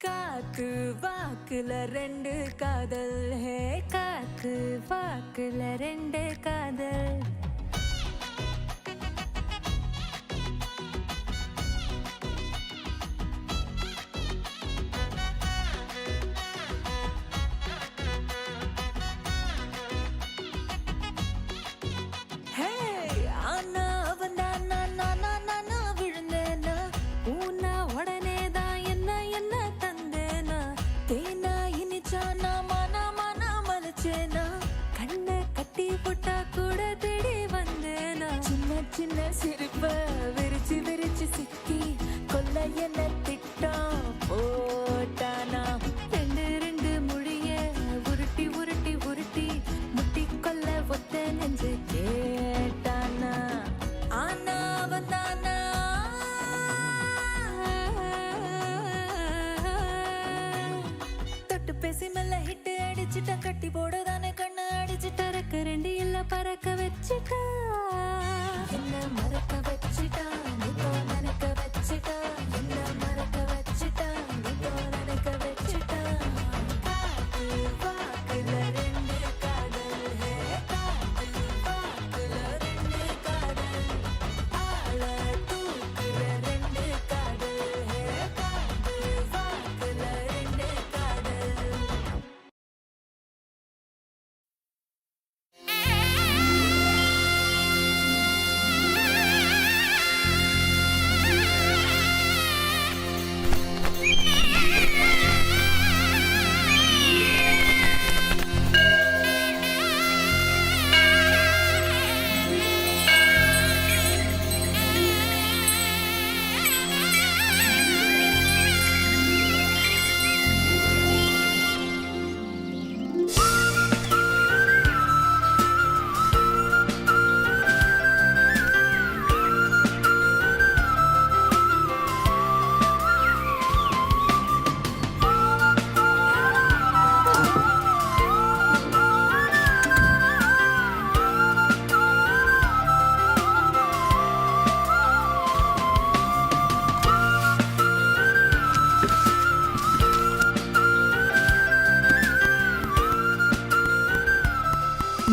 காத்து வாக்குல ரெண்டு காதல் ஹே காத்து வாக்குல ரெண்டு காதல் ஹே ஆனா அவன் தான் நான் விழுந்தேனா ஊனா உடனே தான் என்ன தந்தேனா தேனா இனிச்சா நான் மன மலைச்சேனா கண்ணை கட்டி போட்டா கூட தேடி வந்தேனா சின்ன சிரிப்ப விரிச்சு சிக்கி கொல்ல என்ன திட்டம் போட்டானா ரெண்டு மொழிய உருட்டி முட்டி கொல்ல ஒத்த நெஞ்சு கேட்டானா ஆனா அவன் தானா தொட்டு பேசி மெல்ல ஹிட்டு அடிச்சுட்டா கட்டி போடதானே கண்ணு அடிச்சுட்டா ரெக்க ரெண்டு இல்ல பறக்க வச்சுட்டா என்ன மறக்க வச்சுட்டா இப்போ நினைக்க வச்சுட்டா என்ன மறக்க வச்சுட்டா இப்போ நினைக்க வச்சுட்டா காத்து வாக்குல ரெண்டு காதல் ஹே காத்து வாக்குல ரெண்டு காதல் ஆள தூக்குல ரெண்டு காதல் ஹே காத்து வாக்குல ரெண்டு காதல்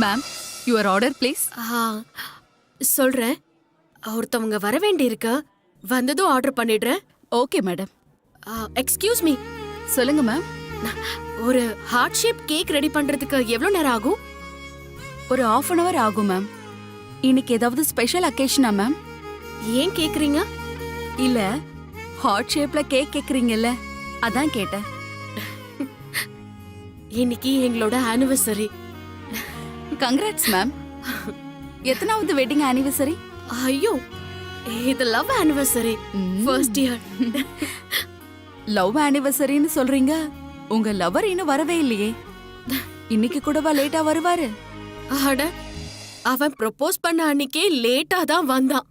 மேம் யுவர் ஆர்டர் ப்ளீஸ். சொல்றேன். ஒருத்தவங்க வர வேண்டியிருக்கு. வந்ததும் ஆர்டர் பண்ணிடுறேன். Okay madam. Excuse me. சொல்லுங்க மேம். ஒரு ஹார்ட் ஷேப் கேக் ரெடி பண்றதுக்கு எவ்வளவு நேரம் ஆகும்? ஒரு ½ அன் அவர் ஆகும் மேம். இன்னைக்கு ஏதாவது ஸ்பெஷல் அக்கேஷனா மேம்? ஏன் கேக்குறீங்க? இல்ல ஹார்ட் ஷேப்ல கேக் கேக்குறீங்கல்ல அதான் கேட்டேன். இன்னைக்கு எங்களோட ஆனிவர்சரி. Congrats ma'am. எத்தனாவது வெட்டிங் ஆனிவர்சரி? ஐயோ, இது love anniversary. First year. Love ஆனிவர்சரின்னு சொல்றீங்க. உங்க லவர் இன்னும் வரவே இல்லையே. இன்னைக்கு கூடவா லேட்டா வருவாரு? அட, அவன் ப்ரொபோஸ் பண்ண அன்னைக்கே லேட்டா தான் வந்தான்.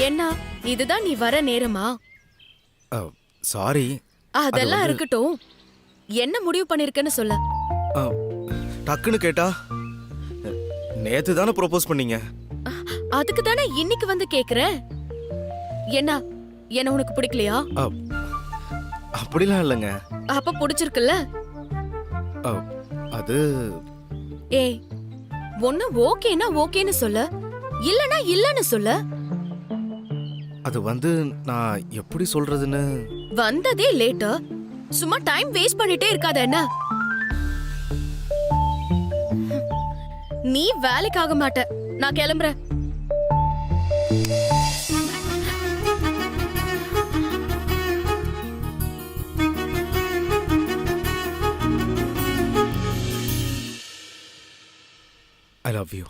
என்ன, இதுதான் நீ வர நேரமா? சாரி. அதெல்லாம் இருக்கட்டும். என்ன முடிவு பண்ணிருக்கன்னு சொல்ல. டக்குன்னு கேட்டா நேத்து தானே ப்ரோபோஸ் பண்ணீங்க. அதுக்கு தானே இன்னைக்கு வந்து கேக்குறேன். என்ன உனக்கு பிடிக்கலையா? அப்படிலாம் இல்லைங்க. அப்ப பிடிச்சிருக்குல்ல? அது ஏய், ஒண்ணு ஓகேனா ஓகேன்னு சொல்ல, இல்லனா இல்லன்னு சொல்ல. அது வந்து நான் எப்படி சொல்றதுன்னு. வந்ததே லேட்டு. சும்மா டைம் வேஸ்ட் பண்ணிட்டே இருக்காத என்ன? நீ வேலைக்கு ஆக மாட்ட. நான் கிளம்புறேன். I love you.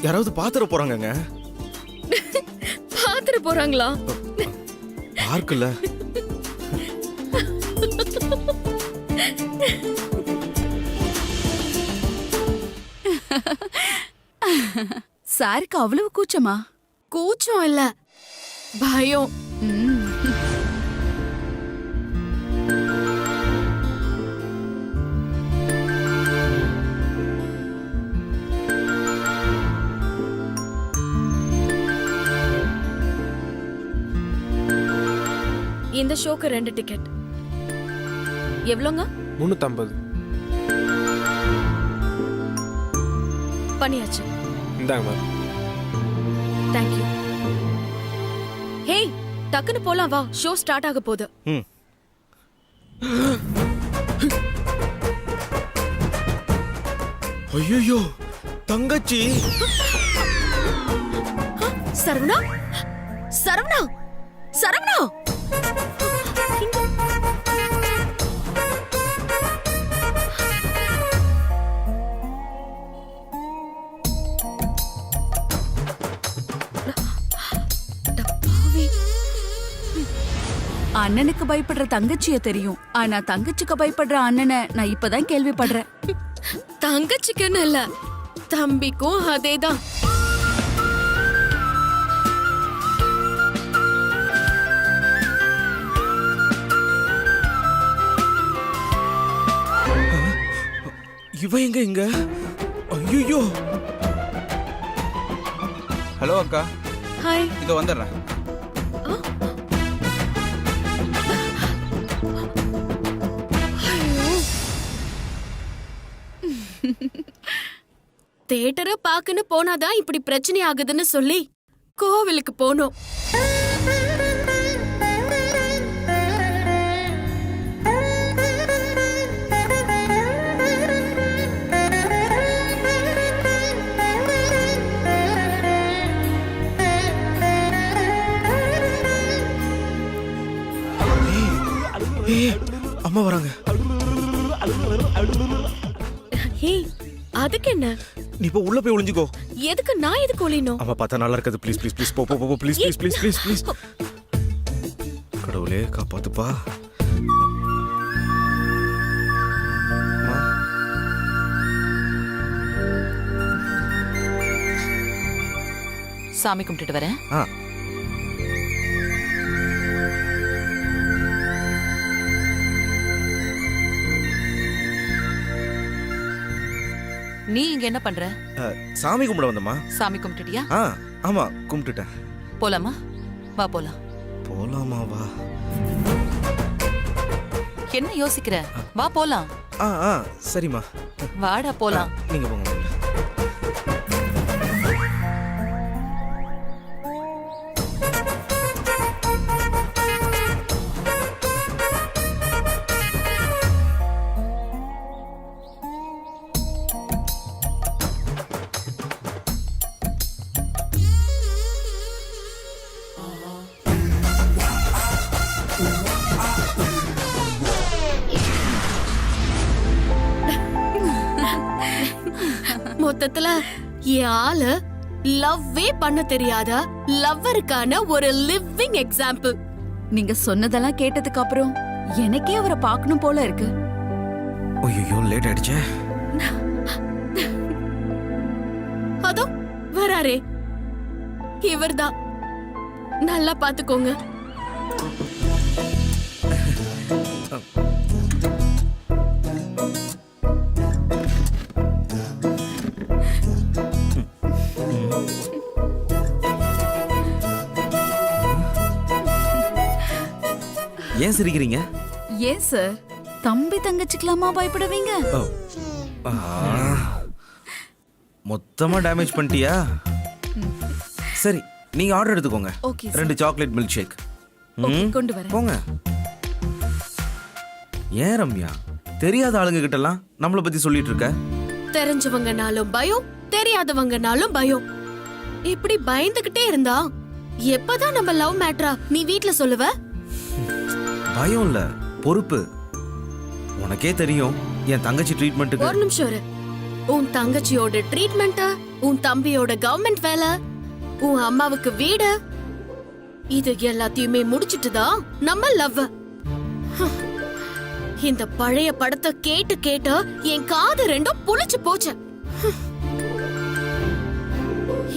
யாராவது பாத்துற போறாங்கங்க. பாத்துட்டு போறாங்களா? பார்க்கல. சாருக்கு அவ்வளவு கூச்சமா? கூச்சம் இல்ல, பயம். ம். இந்த ஷோக்கு 2 டிக்கெட். எவ்வளோங்க? 350. பண்ணியாச்சு. இந்தாங்க மேம். தேங்க்யூ. ஹே, டக்குன்னு போலாம் வா. ஷோ ஸ்டார்ட் ஆக போகுது. ம். ஐயோ, தங்கச்சி. சரவணா, சரவணா, சரவணா. அண்ணனுக்கு பயப்படுற தங்கச்சிய தெரியும், ஆனா தங்கச்சிக்கு பயப்படுற அண்ணனை நான் இப்பதான் கேள்விப்படுறேன். தங்கச்சிக்குன்னு இல்ல, தம்பிக்கும் அதேதான். இவ எங்க இங்க? ஐயோ. ஹலோ அக்கா, ஹாய். இதோ வந்துடுறேன். தியேட்டரை பாக்குன்னு போனாதான் இப்படி பிரச்சனை ஆகுதுன்னு சொல்லி கோவிலுக்கு போனோம். அம்மா வராங்க. ஹே, அதுக்கு என்ன? நீ இப்போ உள்ள போய் ஒளிஞ்சுக்கோ. எதுக்கு நான் எதுக்கு ஒளியணும்? அம்மா பார்த்தா நல்லா இருக்காது. ப்ளீஸ் ப்ளீஸ் ப்ளீஸ் போ போ போ please please please please please. கடவுளே காப்பாத்துப்பா. அம்மா. சாமி கும்பிட்டுட்டு வரேன். ஆ. நீ இங்க என்ன பண்ற? சாமி கும்பிட வந்தம்மா. சாமி கும்பிட்டுட்டியா? ஆ ஆமா கும்பிட்டுட்டேன். போலாமா? வா போலாம். போலாமா? வா. என்ன யோசிக்கிற? வா போலாம். ஆ ஆ சரிம்மா. வாடா போலாம். நீங்க போங்க. மொத்தத்துல என் ஆளு லவ்வே பண்ண தெரியாத லவ்வருக்கான ஒரு லிவிங் எக்ஸாம்பிள். நீங்க சொன்னதெல்லாம் கேட்டதுக்கு அப்புறம் எனக்கே அவரை பார்க்கணும் போல இருக்கு. ஐயோ லேட் ஆயிடுச்சே. அதோ வராரே, இவர்தான். நல்லா பாத்துக்கோங்க. ஏன் சிரிக்கிறீங்க? ஏன் சார் தம்பி தங்கச்சிக்கலாமா பயப்படுவீங்க? ஓ. ஆ. மொத்தமா டேமேஜ் பண்ணிட்டியா? சரி, நீங்க ஆர்டர் எடுத்துக்கோங்க. Okay sir. 2 chocolate milk shake. Okay, கொண்டு வரேன். போங்க. ஏன் ரம்யா, தெரியாத ஆளுங்க கிட்டலாம் நம்மள பத்தி சொல்லிட்டு இருக்க? தெரிஞ்சவங்கனாலும் பயம், தெரியாதவங்கனாலும் பயம். இப்படி பயந்துகிட்டே இருந்தா எப்பதான் நம்ம லவ் மேட்டரா நீ வீட்ல சொல்லுவ? பயம் இல்ல, பொறுப்பு. உனக்கே தெரியும் என் தங்கச்சி ட்ரீட்மெண்ட்டுக்கு. ஒரு நிமிஷம் இரு. உன் தங்கச்சியோட ட்ரீட்மெண்ட், உன் தம்பியோட கவர்மெண்ட் வேலை, உன் அம்மாவுக்கு வீடு, இது எல்லாத்தையுமே முடிச்சிட்டு தான் நம்ம லவ். இந்த பழைய படத்தை கேட்டு கேட்டு என் காது ரெண்டும் புளிச்சு போச்சு.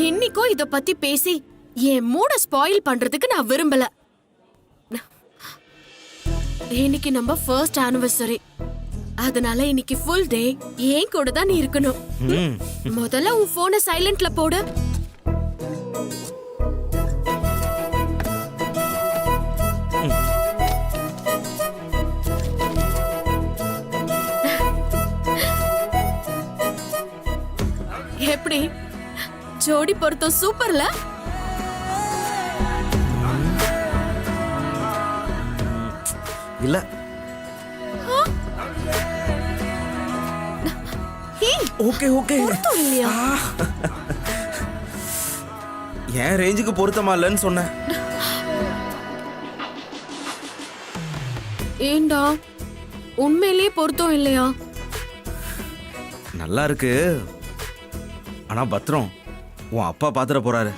இன்னைக்கும் இத பத்தி பேசி என் மூட ஸ்பாயில் பண்றதுக்கு நான் விரும்பல. இன்னைக்கு நம்ம ஃபர்ஸ்ட் ஆனிவர்சரி, அதனால இன்னைக்கு ஃபுல் டே ஏன் கூட தான் நீ இருக்கணும். ம். முதல்ல உன் போனை சைலண்ட்ல போடு. எப்படி ஜோடி பொருத்தம் சூப்பர்ல? இல்ல. Okay okay. பொருத்தம் இல்லையா? என் ரேஞ்சுக்கு பொருத்தமா இல்லைன்னு சொன்னேன். ஏண்டா உண்மையிலேயே பொருத்தம் இல்லையா? நல்லா இருக்கு, ஆனா பத்திரம் உன் அப்பா பாத்துற போறாரு.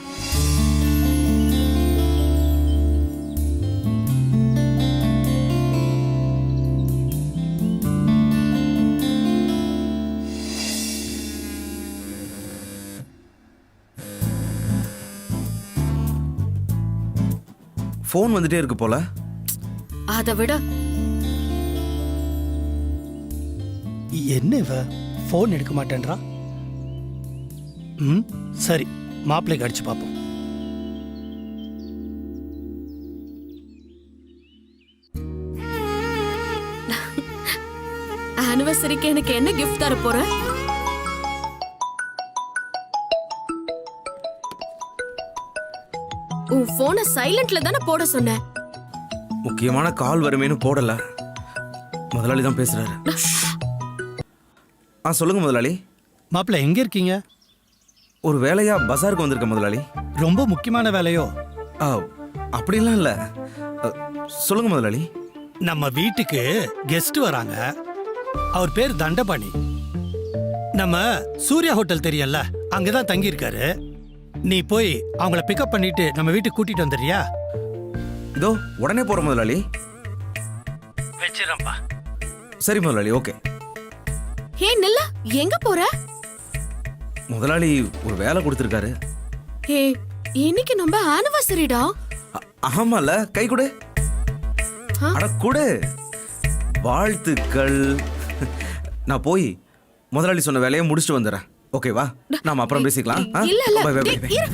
போன் வந்துட்டே இருக்கு போல. அதை விட என்ன இவ ஃபோன் எடுக்க மாட்டேன்றா? ம், சரி, மாப்பிள்ளைக்கு அடிச்சு பார்ப்போம். ஆனிவர்சரிக்கு எனக்கு என்ன கிஃப்ட் தர போற? உன் போனை சைலண்ட்ல தானே போட சொன்னேன். முக்கியமான கால் வருமேனு போடல. முதலாளி தான் பேசுறாரு. சொல்லுங்க முதலாளி. மாப்பிள்ளை எங்க இருக்கீங்க? ஒரு வேலையா பஜாருக்கு வந்திருக்க முதலாளி. ரொம்ப முக்கியமான வேலையோ? அப்படிலாம் இல்ல. சொல்லுங்க முதலாளி. நம்ம வீட்டுக்கு கெஸ்ட் வராங்க. அவர் பேர் தண்டபாணி. நம்ம சூர்யா ஹோட்டல் தெரியல, அங்கதான் தங்கி இருக்காரு. நீ போய் அவங்கள பிக்கப் பண்ணிட்டு நம்ம வீட்டுக்கு கூட்டிட்டு வந்துடுறியா? இதோ உடனே போற முதலாளி. வச்சிரம்பா. சரி முதலாளி, ஓகே. ஹே நில்ல, எங்க போற? முதலாளி ஒரு வேலை கொடுத்திருக்காரு. ஹே, இன்னைக்கு நம்ம ஆனிவர்சரிடா. ஆமால, கை கொடு. ஆ? அட கொடு. வாழ்த்துக்கள். நான் போய் முதலாளி சொன்ன வேலையை முடிச்சுட்டு வந்துடுறேன். ஓகேவா? நாம அப்புறம் பேசிக்கலாம். இல்ல இல்ல, பை, பை, டேய், பை. இரு.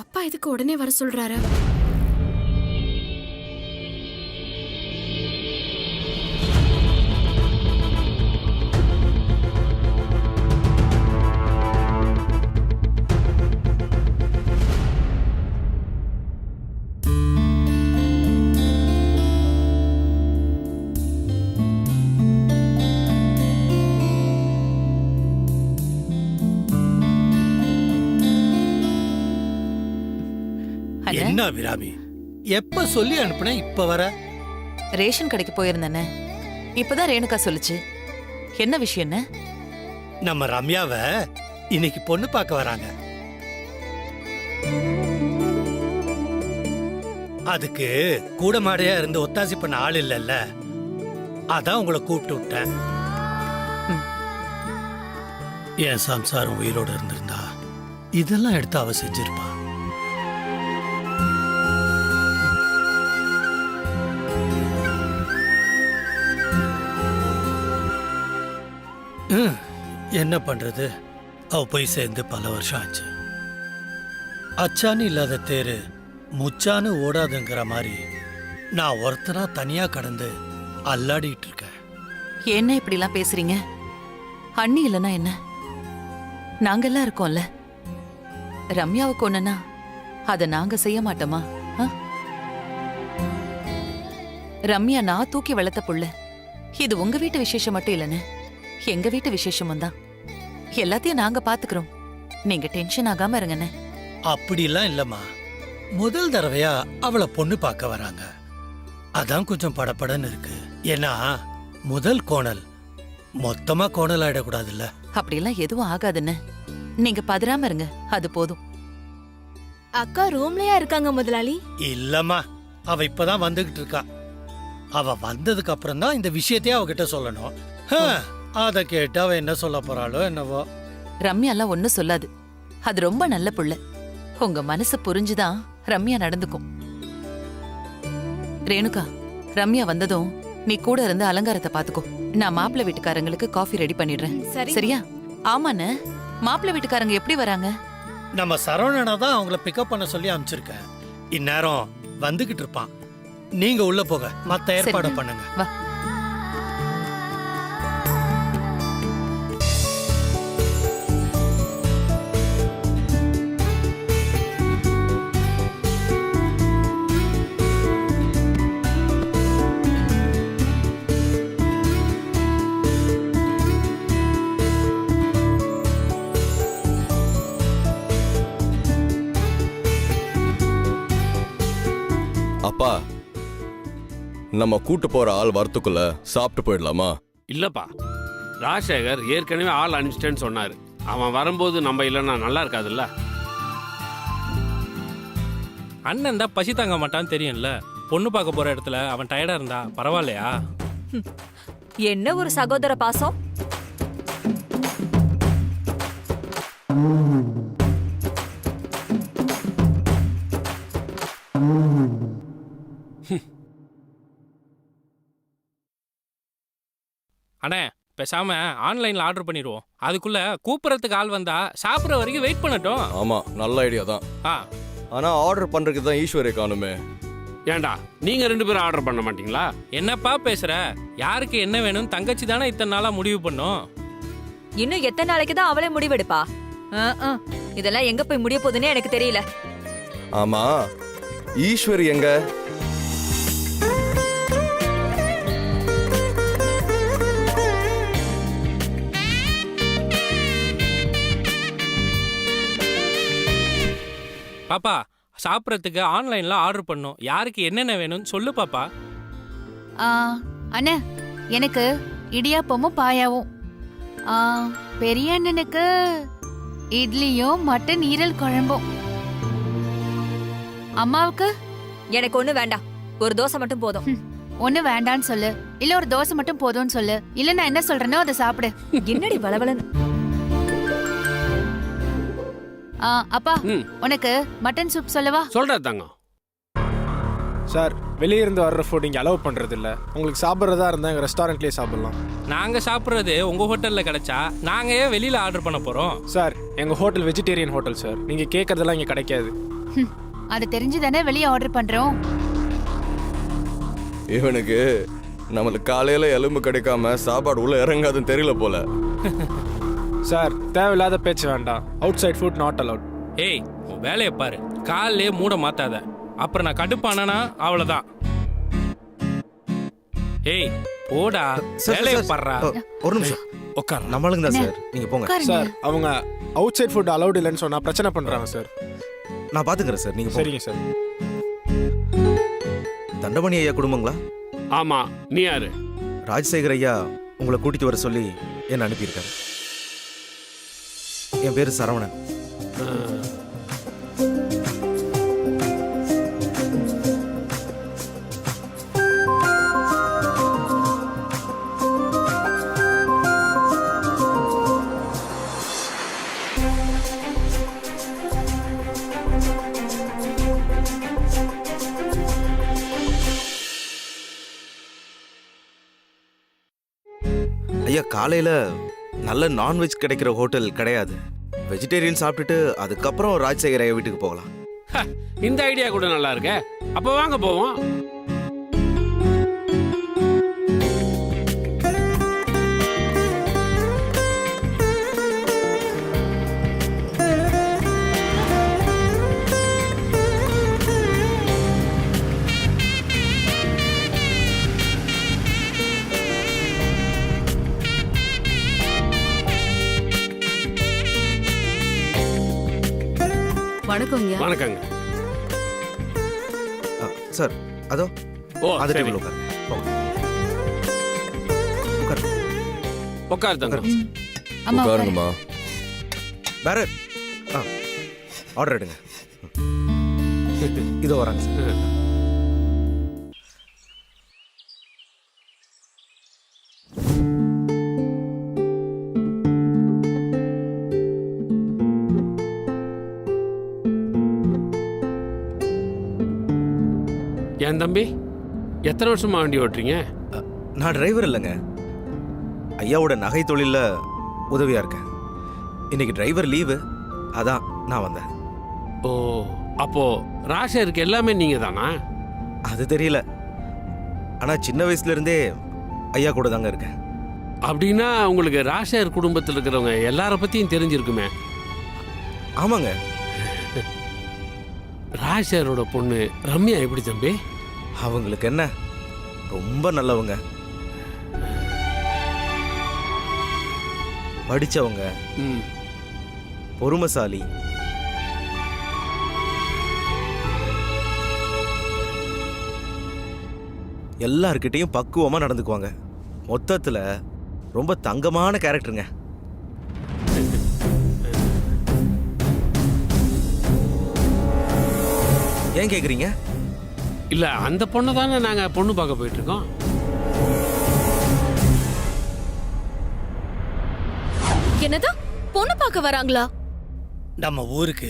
அப்பா இதுக்கு உடனே வர சொல்றாரு. என்ன விராமி, எப்ப சொல்லி அனுப்புன இப்ப வர? ரேஷன் கடைக்கு போயிருந்தேனே, இப்பதான் ரேணுகா சொல்லுச்சு. என்ன விஷயம்? என்ன? நம்ம ரம்யாவை இன்னைக்கு பொண்ணு பார்க்க வராங்க. அதுக்கு கூட மாடையா இருந்து ஒத்தாசி பண்ண ஆள் இல்லைல்ல, அதான் உங்களை கூப்பிட்டு விட்டேன். என் சம்சாரம் உயிரோட இருந்திருந்தா இதெல்லாம் எடுத்து அவ செஞ்சிருப்பா. என்ன பண்றது, அவ போய் சேர்ந்து பல வருஷம் ஆச்சு. அச்சான்னு இல்லாத தேரு முச்சான்னு ஓடாதுங்கிற மாதிரி நான் ஒருத்தனா தனியா கடந்து அல்லாடிட்டு இருக்கேன். என்ன இப்படிலாம் பேசுறீங்க? அண்ணி இல்லைன்னா என்ன? நாங்கெல்லாம் இருக்கோம்ல. ரம்யாவுக்கு ஒண்ணுனா அதை நாங்க செய்ய மாட்டோமா? ஆ? ரம்யா நான் தூக்கி வளர்த்த புள்ள. இது உங்க வீட்டு விசேஷம் மட்டும் இல்லைன்னு எங்க வீட்டு விசேஷமும் தான். எல்லாத்தையும் நாங்க பாத்துக்கிறோம். நீங்க டென்ஷன் ஆகாம இருங்கண்ணே. அப்படிலாம் இல்லம்மா, முதல் தடவையா அவளை பொண்ணு பார்க்க வராங்க, அதான் கொஞ்சம் படபடன்னு இருக்கு. ஏன்னா முதல் கோணல் மொத்தமா கோணல் ஆயிடக்கூடாதுல்ல. அப்படிலாம் எதுவும் ஆகாதுன்னு நீங்க பதறாம இருங்க, அது போதும். அக்கா ரூம்லயா இருக்காங்க முதலாளி? இல்லம்மா, அவ இப்பதான் வந்துகிட்டு இருக்கா. அவ வந்ததுக்கு அப்புறம் தான் இந்த விஷயத்தையே அவகிட்ட சொல்லணும். அத கேட்டு அவ என்ன சொல்ல போறாளோ என்னவோ. ரம்யாலாம் ஒண்ணும் சொல்லாது. அது ரொம்ப நல்ல புள்ள. உங்க மனசு புரிஞ்சுதான் ரம்யா நடந்துக்கும். ரேணுகா, ரம்யா வந்ததும் நீ கூட இருந்து அலங்காரத்தை பாத்துக்கோ. நான் மாப்பிள்ளை வீட்டுக்காரங்களுக்கு காஃபி ரெடி பண்ணிடுறேன். சரியா? ஆமாண்ணே. மாப்பிள்ளை வீட்டுக்காரங்க எப்படி வராங்க? நம்ம சரவணனா தான் அவங்கள பிக்கப் பண்ண சொல்லி அனுப்பிச்சிருக்கேன். இந்நேரம் வந்துகிட்டு இருப்பான். நீங்க உள்ள போக மத்த ஏற்பாடு பண்ணுங்க. வா. அப்பா, நம்ம கூட்டு போற ஆள் வரத்துக்குள்ள சாப்பிட்டு போயிடலாமா? இல்லப்பா, ராஜசேகர் ஏற்கனவே ஆள் அனுப்பிச்சிட்டேன்னு சொன்னாரு. அவன் வரும்போது நம்ம இல்லைன்னா நல்லா இருக்காதுல்ல. அண்ணன் தான் பசி தாங்க மாட்டான்னு தெரியும்ல. பொண்ணு பார்க்க போற இடத்துல அவன் டயர்டா இருந்தா பரவாயில்லையா? என்ன ஒரு சகோதர பாசம். அண்ணே, பேசாம ஆன்லைன்ல ஆர்டர் பண்ணிடுவோம். அதுக்குள்ள கூப்பிடறதுக்கு ஆள் வந்தா சாப்பிட்ற வரைக்கும் வெயிட் பண்ணட்டும். ஆமா, நல்ல ஐடியா தான். ஆ, ஆனா ஆர்டர் பண்றதுக்கு தான் ஈஸ்வரை காணுமே. ஏண்டா, நீங்க 2 பேரும் ஆர்டர் பண்ண மாட்டீங்களா? என்னப்பா பேசுற? யாருக்கு என்ன வேணும் தங்கச்சி தானே இத்தனை நாளா முடிவு பண்ணும். இன்னும் எத்தனை நாளைக்கு தான் அவளே முடிவெடுப்பா? இதெல்லாம் எங்க போய் முடிய போகுதுன்னு எனக்கு தெரியல. ஆமா, ஈஸ்வரி எங்க? பாப்பா, சாப்பிட்றதுக்கு ஆன்லைன்ல ஆர்டர் பண்ணோம். யாருக்கு என்னென்ன வேணும்னு சொல்லு பாப்பா. அண்ணா, எனக்கு இடியாப்பமும் பாயாவும். பெரிய அண்ணனுக்கு இட்லியும் மட்டன் ஈரல் குழம்பும். அம்மாவுக்கு எனக்கு ஒண்ணு வேண்டாம், ஒரு தோசை மட்டும் போதும். ஒண்ணு வேண்டான்னு சொல்லு, இல்ல ஒரு தோசை மட்டும் போதும்னு சொல்லு. இல்ல நான் என்ன சொல்றேனோ அதை சாப்பிடு. என்னடி பலபலன்னு. அப்பா, உனக்கு மட்டன் சூப் சொல்லவா? சொல்றா தங்கம். சார், வெளியே இருந்து வர்ற ஃபுட் இங்கே அலோவ் பண்றது இல்ல. உங்களுக்கு சாப்பிட்றதா இருந்தா எங்க ரெஸ்டாரண்ட்லயே சாப்பிடலாம். நாங்க சாப்பிட்றது உங்க ஹோட்டல்ல கிடைச்சா நாங்க ஏன் வெளியில ஆர்டர் பண்ண போறோம்? சார், எங்க ஹோட்டல் வெஜிடேரியன் ஹோட்டல் சார். நீங்க கேட்கறதெல்லாம் இங்க கிடைக்காது. அது தெரிஞ்சுதானே வெளியே ஆர்டர் பண்றோம். இவனுக்கு நம்மளுக்கு காலையில எலும்பு கிடைக்காம சாப்பாடு உள்ள இறங்காதுன்னு தெரியல போல. சார், தேவையில்லாத பேச்சு வேண்டாம். Outside food not allowed. ஏய், உன் வேலையை பாரு. காலையே மூட மாத்தாத, அப்புறம் நான் கடுப்பானா அவ்வளவுதான். ஏய், போடா, வேலையை பாடுறா. ஒரு நிமிஷம் உட்கார். நம்மளுங்க தான் சார், நீங்க போங்க. சார், அவங்க அவுட் சைட் ஃபுட் அலவுட் இல்லைன்னு சொன்னா பிரச்சனை பண்றாங்க சார். நான் பாத்துக்கிறேன் சார், நீங்க போங்க. சரிங்க சார். தண்டமணி ஐயா குடும்பங்களா? ஆமா, நீ யாரு? ராஜசேகர் ஐயா உங்களை கூட்டிட்டு வர சொல்லி என்ன அனுப்பியிருக்காரு. என் பேரு சரவணன். ஐயா, காலையில நல்ல நான்வெஜ் கிடைக்கிற ஹோட்டல் கிடையாது. வெஜிடேரியன் சாப்பிட்டுட்டு அதுக்கப்புறம் ராஜசேகர் ஐயா வீட்டுக்கு போகலாம். இந்த ஐடியா கூட நல்லா இருக்கே. அப்போ வாங்க போவோம். வணக்கங்க. வணக்கங்க. சார் அதோ ஓ அது சரி. டேபிள் உட்காருங்க. போங்க. உட்காருங்க. உட்காரு தங்க. அம்மா உட்காருங்கம்மா. பேரர் ஆர்டர் எடுங்க. இதோ வராங்க சார். என் தம்பி எத்தனை வருஷமா வண்டி ஓட்டுறீங்க? நான் டிரைவர் இல்லைங்க, ஐயாவோட நகை தொழிலில் உதவியாக இருக்கேன். இன்னைக்கு டிரைவர் லீவு, அதான் நான் வந்தேன். ஓ, அப்போ ராஷருக்கு எல்லாமே நீங்க தானா? அது தெரியல, ஆனால் சின்ன வயசுலேருந்தே ஐயா கூட தாங்க இருக்கேன். அப்படின்னா உங்களுக்கு ராஷர் குடும்பத்தில் இருக்கிறவங்க எல்லார பத்தியும் தெரிஞ்சிருக்குமே. ஆமாங்க. ராஷரோட பொண்ணு ரம்யா எப்படி தம்பி? அவங்களுக்கு என்ன, ரொம்ப நல்லவங்க, படித்தவங்க, ம். பொறுமைசாலி. எல்லார்கிட்டையும் பக்குவமாக நடந்துக்குவாங்க. மொத்தத்தில் ரொம்ப தங்கமான கேரக்டருங்க. ஏன் கேட்குறீங்க? இல்ல அந்த பொண்ணை தானே நாங்க பொண்ணு பார்க்க போயிட்டு இருக்கோம். என்னதான் பொண்ணு பார்க்க வராங்களா? நம்ம ஊருக்கு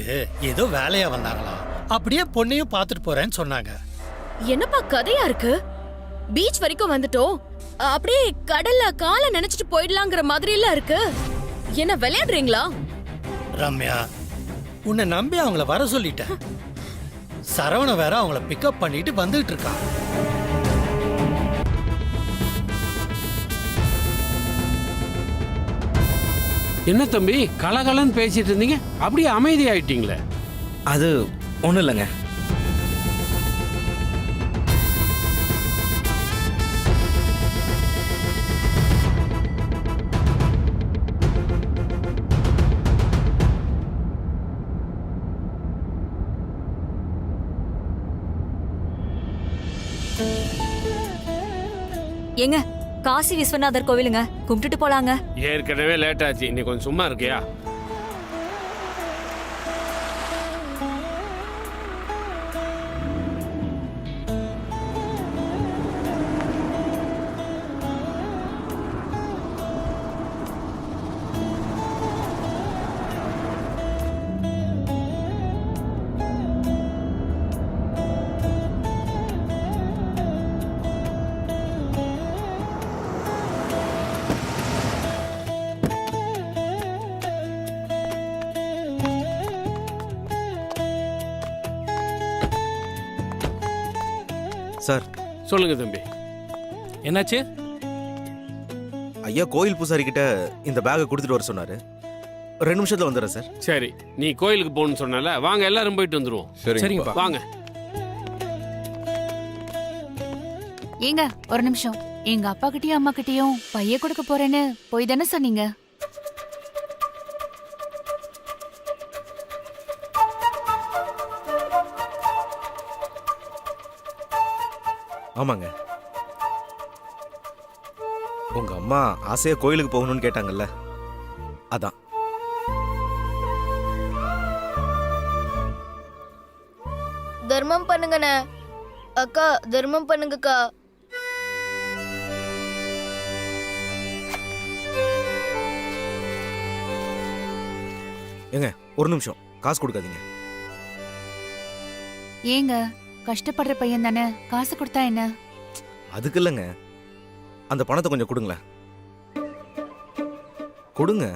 ஏதோ வேலையா வந்தாங்களாம். அப்படியே பொண்ணையும் பார்த்துட்டு போறேன்னு சொன்னாங்க. என்னப்பா கதையா இருக்கு? பீச் வரைக்கும் வந்துட்டோம், அப்படியே கடல்ல காலை நினைச்சிட்டு போயிடலாங்கிற மாதிரி எல்லாம் இருக்கு. என்ன விளையாடுறீங்களா? ரம்யா, உன்னை நம்பி அவங்கள வர சொல்லிட்டேன். சரவண வேற அவங்கள பிக்கப் பண்ணிட்டு வந்துட்டு இருக்கான். என்ன தம்பி கலகலன்னு பேசிட்டு இருந்தீங்க, அப்படியே அமைதி ஆயிட்டீங்களே? அது ஒன்றும் இல்லைங்க. ஏங்க, காசி விஸ்வநாதர் கோவிலுங்க, கும்பிட்டுட்டு போலாங்க. ஏற்கனவே லேட் ஆச்சு, இன்னைக்கு கொஞ்சம் சும்மா இருக்கியா? சார் சொல்லுங்க தம்பி. என்னாச்சு? ஐயா கோயில் பூசாரி கிட்ட இந்த பேக்கை கொடுத்துட்டு வர சொன்னாரு. 2 நிமிஷத்துல வந்துடுறேன் சார். சரி, நீ கோயிலுக்கு போகணும்னு சொன்னால வாங்க எல்லாரும் போயிட்டு வந்துருவோம். சரிங்கப்பா. வாங்க. ஏங்க ஒரு நிமிஷம். எங்க அப்பா கிட்டயும் அம்மா கிட்டயும் பைய கொடுக்க போறேன்னு போய் தானே சொன்னீங்க? ஆமாங்க. உங்க அம்மா ஆசையா கோயிலுக்கு போகணும்னு கேட்டாங்கல்ல, அதான். தர்மம் பண்ணுங்கண்ணே. அக்கா தர்மம் பண்ணுங்கக்கா. ஏங்க ஒரு நிமிஷம், காசு கொடுக்காதீங்க. ஏங்க கஷ்டப்படுற பையன் தானே, காசு கொடுத்தா என்ன? அதுக்கு இல்லைங்க, அந்த பணத்தை கொஞ்சம் கொடுங்களேன். கொடுங்க.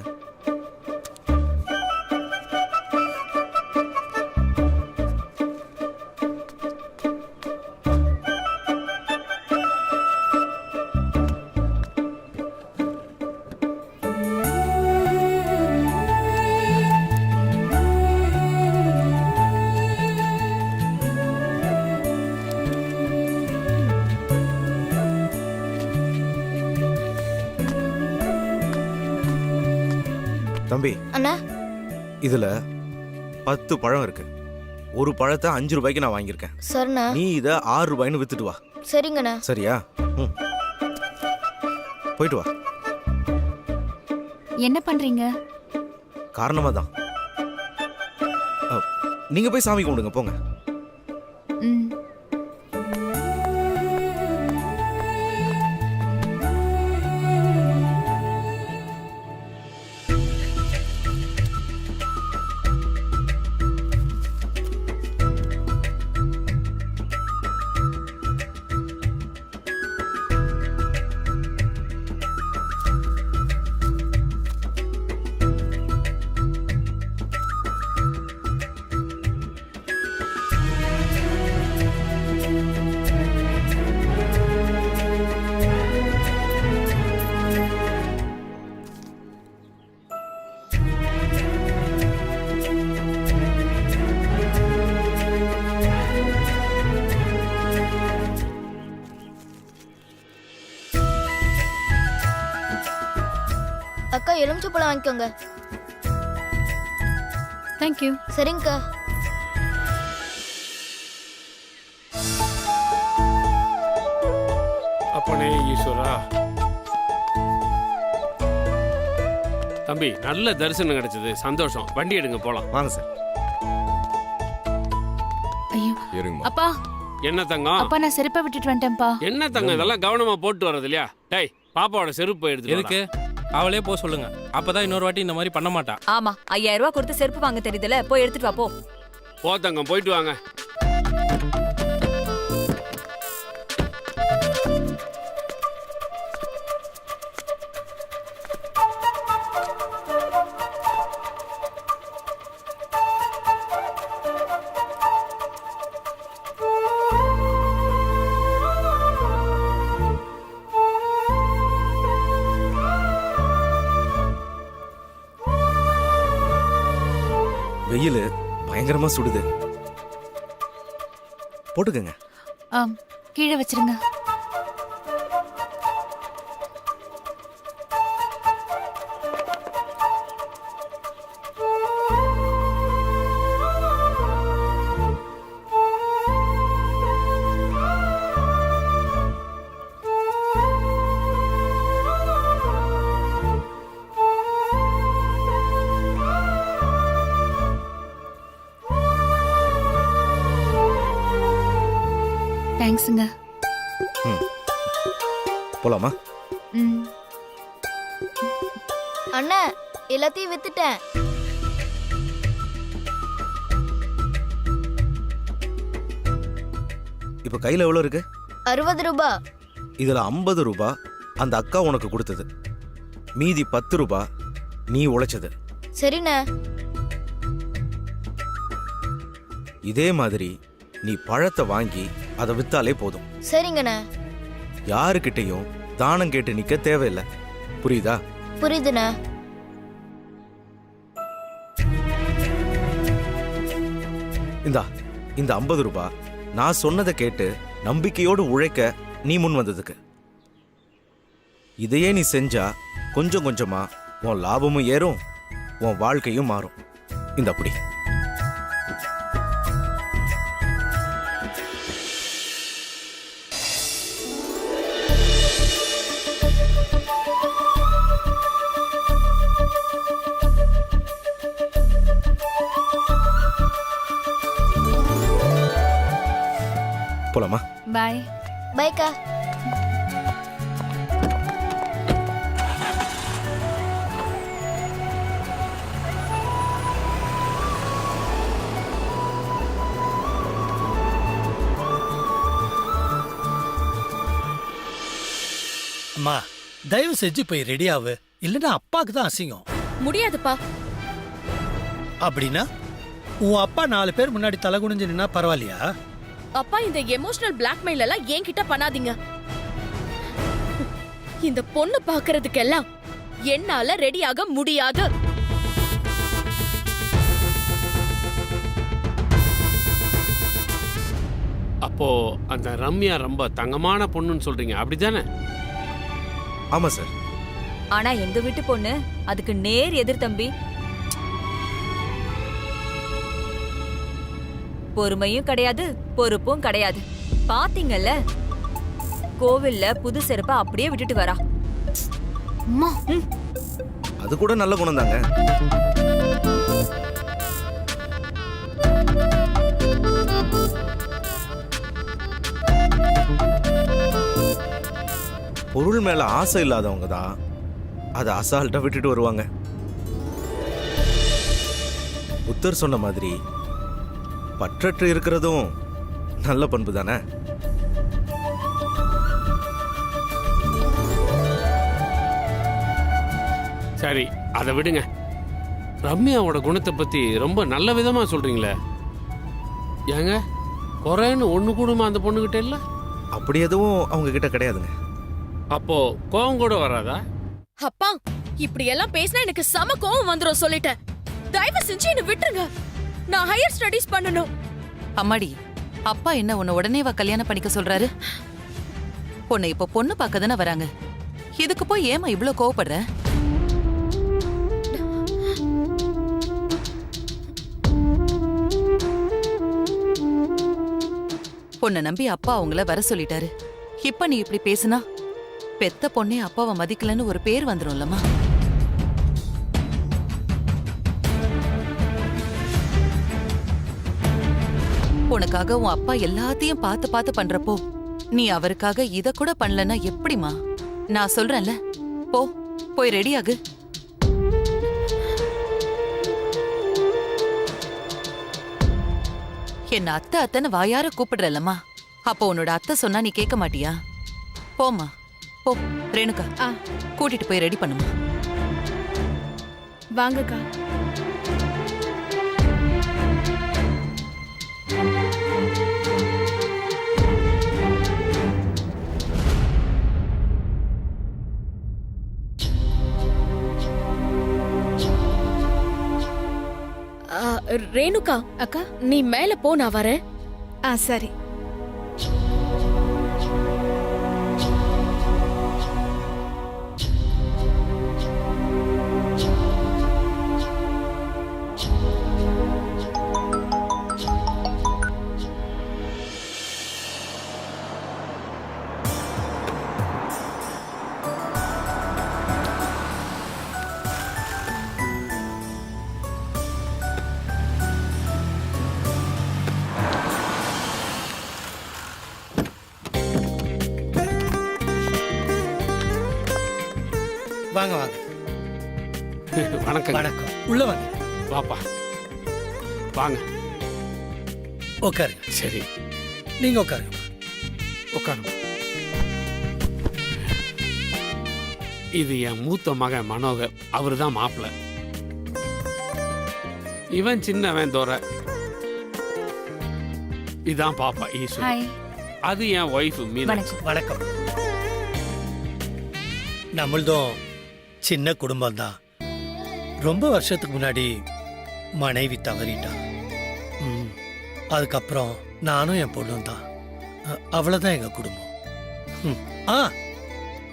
தம்பி, அண்ணா இதுல 10 பழம் இருக்கு. ஒரு பழத்தை 5 ரூபாய்க்கு நான் வாங்கியிருக்கேன். சரிண்ணா. நீ இத 6 ரூபாய்னு வித்துட்டு வா. சரிங்கண்ணா. சரியா? போயிட்டு வா. என்ன பண்றீங்க? காரணமா தான். நீங்க போய் சாமி கும்பிடுங்க, போங்க. ம். அக்கா எலுமிச்சப்பழம் வாங்கிக்கோங்க. தேங்க்யூ. சரிங்கக்கா. அப்பனே ஈஸ்வரா. தம்பி, நல்ல தரிசனம் கிடைச்சது, சந்தோஷம். வண்டி எடுங்க, போலாம். வாங்க சார். ஐயோ இருங்கம்மா. அப்பா. என்ன தங்கம்? அப்பா நான் செருப்பை விட்டுட்டு வந்துட்டேன்ப்பா. என்ன தங்கம், இதெல்லாம் கவனமா போட்டு வர்றது இல்லையா? டேய், பாப்பாவோட செருப்பு எடுத்து எதுக்கு? அவளே போக சொல்லுங்க. அப்பதான் இன்னொரு வாட்டி இந்த மாதிரி பண்ண மாட்டா. ஆமா, 5000 ரூபாய் கொடுத்து செருப்பு வாங்க தெரியுதுல, போய் எடுத்துட்டு வா போ. போ தங்கம், போயிட்டு வாங்க. வெயில் பயங்கரமா சுடுது. போட்டுக்கங்க. கீழே வச்சிருங்க. தேங்க்ஸுங்க. போலாமா? ம். அண்ணா எல்லாத்தையும் வித்துட்டேன். இப்ப கையில எவ்வளவு இருக்கு? 60 ரூபாய். இதுல 50 ரூபாய் அந்த அக்கா உனக்கு கொடுத்தது. மீதி 10 ரூபாய் நீ உழைச்சது. சரிண்ணா. இதே மாதிரி நீ பழத்தை வாங்கி அதை வித்தாலே போதும். சரிங்கண்ணா. யாருக்கிட்டையும் தானம் கேட்டு நிக்க தேவையில்லை. புரியுதா? புரியுதுண்ணா. இந்த 50 ரூபாய் நான் சொன்னதை கேட்டு நம்பிக்கையோடு உழைக்க நீ முன் வந்ததுக்கு. இதையே நீ செஞ்சா கொஞ்சம் கொஞ்சமா உன் லாபமும் ஏறும், உன் வாழ்க்கையும் மாறும். இந்த அப்படி. போலாமா? பாய். பைக்கா. அம்மா, தயவு செஞ்சு போய் ரெடி ஆகு. இல்லைன்னா அப்பாவுக்கு தான் அசிங்கம். முடியாதுப்பா. அப்படின்னா உன் அப்பா 4 பேர் முன்னாடி தலை குனிஞ்சு நின்னா பரவாயில்லையா? அப்பா, இந்த எமோஷனல் பிளாக்மெயில் எல்லாம் என்கிட்ட பண்ணாதீங்க. இந்த பொண்ணு பாக்குறதுக்கெல்லாம் என்னால ரெடியாக முடியாது. அப்போ அந்த ரம்யா ரொம்ப தங்கமான பொண்ணுன்னு சொல்றீங்க, அப்படிதானே? ஆமா சார். ஆனா எங்க வீட்டு பொண்ணு அதுக்கு நேர் எதிர் தம்பி. பொறுமையும் கிடையாது, பொறுப்பும் கிடையாது. பாத்தீங்கல்ல, கோவில்ல புது செருப்பை அப்படியே விட்டுட்டு வரா. அம்மா, அது கூட நல்ல குணம் தாங்க. பொருள் மேல ஆசை இல்லாதவங்க தான் அதை அசால்ட்டா விட்டுட்டு வருவாங்க. புத்தர் சொன்ன மாதிரி பற்றற்று இருக்கிறதும் நல்ல பண்பு தானே. சரி, அதை விடுங்க. ரம்யாவோட குணத்தை பத்தி ரொம்ப நல்ல விதமா சொல்றீங்களே. ஏங்க, குறைன்னு ஒண்ணு கூடுமா அந்த பொண்ணுகிட்ட இல்ல? அப்படி எதுவும் அவங்க கிட்ட கிடையாதுங்க. அப்போ கோவம் கூட வராதா? அப்பா, இப்படி எல்லாம் பேசினா எனக்கு செம கோவம் வந்துரும் சொல்லிட்டேன். தயவு செஞ்சு என்ன விட்டுருங்க. நான் ஹையர் ஸ்டடீஸ் பண்ணணும். அம்மாடி, அப்பா என்ன உன்னை உடனேவா கல்யாணம் பண்ணிக்க சொல்றாரு? உன்னை இப்ப பொண்ணு பார்க்க தானே வராங்க. இதுக்கு போய் ஏமா இவ்ளோ கோவப்படுற? பொண்ணை நம்பி அப்பா அவங்கள வர சொல்லிட்டாரு. இப்ப நீ இப்படி பேசுனா பெத்த பொண்ணே அப்பாவை மதிக்கலன்னு ஒரு பேர் வந்துரும்லம்மா. உனக்காக உன் அப்பா எல்லாத்தையும் பார்த்து பார்த்து பண்றப்போ நீ அவருக்காக இத கூட பண்ணலன்னா எப்படிமா? நான் சொல்றேன்ல, போய் ரெடி ஆகு. என்ன அத்தை அத்தைன்னு வாயார கூப்பிடுறல்லம்மா. அப்போ உன்னோட அத்தை சொன்னா நீ கேட்க மாட்டியா? போம்மா, போ. ரேணுகா, கூட்டிட்டு போய் ரெடி பண்ணுமா. வாங்கக்கா. ரேணுகா அக்கா, நீ மேல போ, நான் வரேன். சரி. வாங்க வாங்க. வணக்கம். வணக்கம். உள்ள வாங்க. வாப்பா, வாங்க. உட்காருங்க. சரி, நீங்க உட்காருங்க. உட்காருங்க. இது என் மூத்த மகன் மனோகர். அவரு தான் மாப்பிள்ள. இவன் சின்னவன் தோற. இதான் பாப்பா ஈஸ்வரி. ஹாய். அது என் ஒய்ஃப் மீனாட்சி. வணக்கம். நம்மளதும் சின்ன குடும்பம் தான். ரொம்ப வருஷத்துக்கு முன்னாடி மனைவி தவறிட்டான். அதுக்கப்புறம் நானும் என் பொண்ணும் தான். அவ்வளவுதான் எங்க குடும்பம்.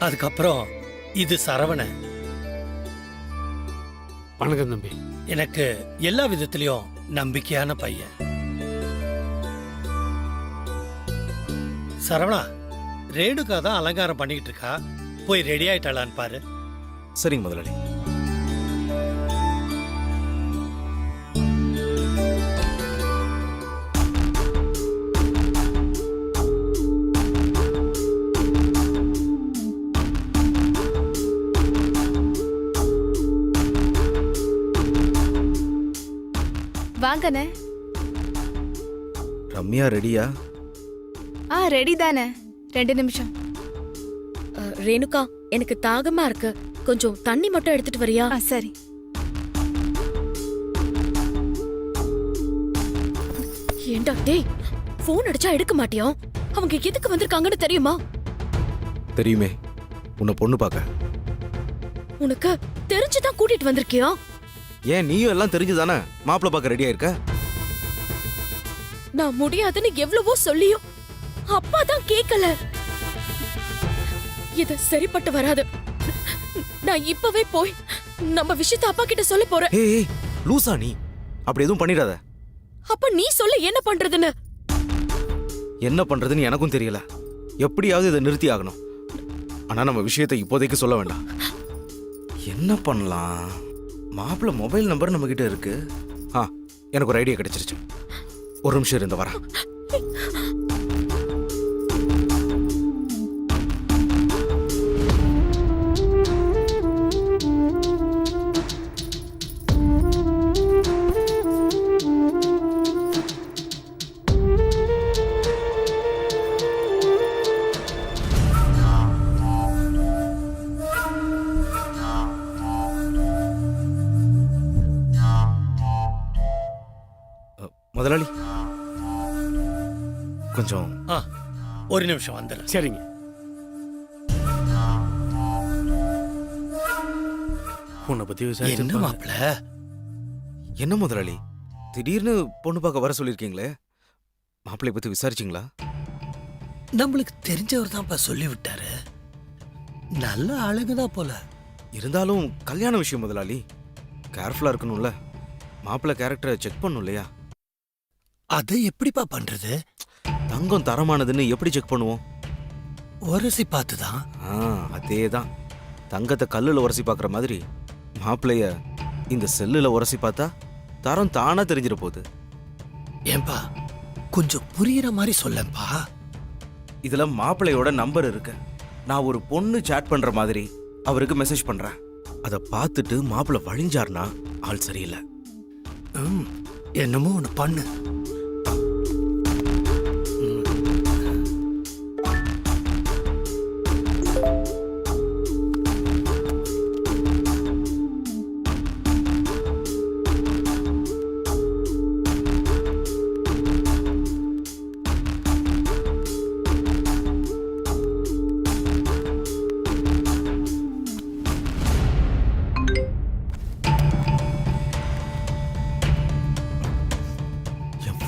அதுக்கப்புறம் இது சரவணன். வணக்கம் தம்பி. எனக்கு எல்லா விதத்திலையும் நம்பிக்கையான பையன். சரவணா, ரேணுகா தான் அலங்காரம் பண்ணிக்கிட்டு இருக்கா. போய் ரெடி ஆயிட்டாளான்னு பாரு. சரிங்க முதலாளி. வாங்கண்ணே. ரம்யா ரெடியா? ரெடி தானே. 2 நிமிஷம். ரேணுகா, எனக்கு தாகமா இருக்கு, கொஞ்சம் தண்ணி மட்டும் எடுத்துட்டு வரியா? சரி. ஏண்டா டேய், போன் அடிச்சா எடுக்க மாட்டியா? அவங்க எதுக்கு வந்திருக்காங்கன்னு தெரியுமா? தெரியுமே, உன்னை பொண்ணு பார்க்க. உனக்கு தெரிஞ்சுதான் கூட்டிட்டு வந்திருக்கியா? ஏன் நீயும் எல்லாம் தெரிஞ்சுதானே மாப்பிள்ளை பார்க்க ரெடியா இருக்க? நான் முடியாதுன்னு எவ்வளவோ சொல்லியும் அப்பா தான் கேட்கல. இது சரிப்பட்டு வராது. நான் இப்பவே போய் நம்ம விஷயத்த அப்பா கிட்ட சொல்ல போறேன். ஏய் லூசா நீ, அப்படி எதுவும் பண்ணிடாத. அப்ப நீ சொல்ல என்ன பண்றதுன்னு. என்ன பண்றதுன்னு எனக்கும் தெரியல. எப்படியாவது இதை நிறுத்தி ஆகணும். ஆனா நம்ம விஷயத்தை இப்போதைக்கு சொல்ல வேண்டாம். என்ன பண்ணலாம்? மாப்பிள்ள மொபைல் நம்பர் நம்ம கிட்ட இருக்கு. எனக்கு ஒரு ஐடியா கிடைச்சிருச்சு. ஒரு நிமிஷம் இருந்த வரேன். முதலாளி கொஞ்சம் ஒரு நிமிஷம் வந்துடுறேன். சரிங்க. உன்னை பத்தி என்ன விசாரிச்சு மாப்பிள? என்ன முதலாளி திடீர்னு பொண்ணு பார்க்க வர சொல்லியிருக்கீங்களே, மாப்பிள்ளை பத்தி விசாரிச்சிங்களா? நம்மளுக்கு தெரிஞ்சவர் தான்ப்பா சொல்லி விட்டாரு. நல்ல ஆளுங்கதான் போல. இருந்தாலும் கல்யாண விஷயம் முதலாளி, கேர்ஃபுல்லா இருக்கணும்ல. மாப்பிள்ளை கேரக்டரை செக் பண்ணும் இல்லையா? அதை எப்படிப்பா பண்றது? தங்கம் தரமானதுன்னு எப்படி செக் பண்ணுவோம்? உரசி பார்த்துதான். அதேதான். தங்கத்தை கல்லுல உரசி பார்க்குற மாதிரி மாப்பிள்ளைய இந்த செல்லுல உரசி பார்த்தா தரம் தானா தெரிஞ்சிட போகுது. ஏன்பா கொஞ்சம் புரியுற மாதிரி சொல்லப்பா. இதுல மாப்பிள்ளையோட நம்பர் இருக்கு. நான் ஒரு பொண்ணு சேட் பண்ற மாதிரி அவருக்கு மெசேஜ் பண்றேன். அதை பார்த்துட்டு மாப்பிள்ளை வழிஞ்சார்னா ஆள் சரியில்லை. என்னமோ ஒன்று பண்ணு.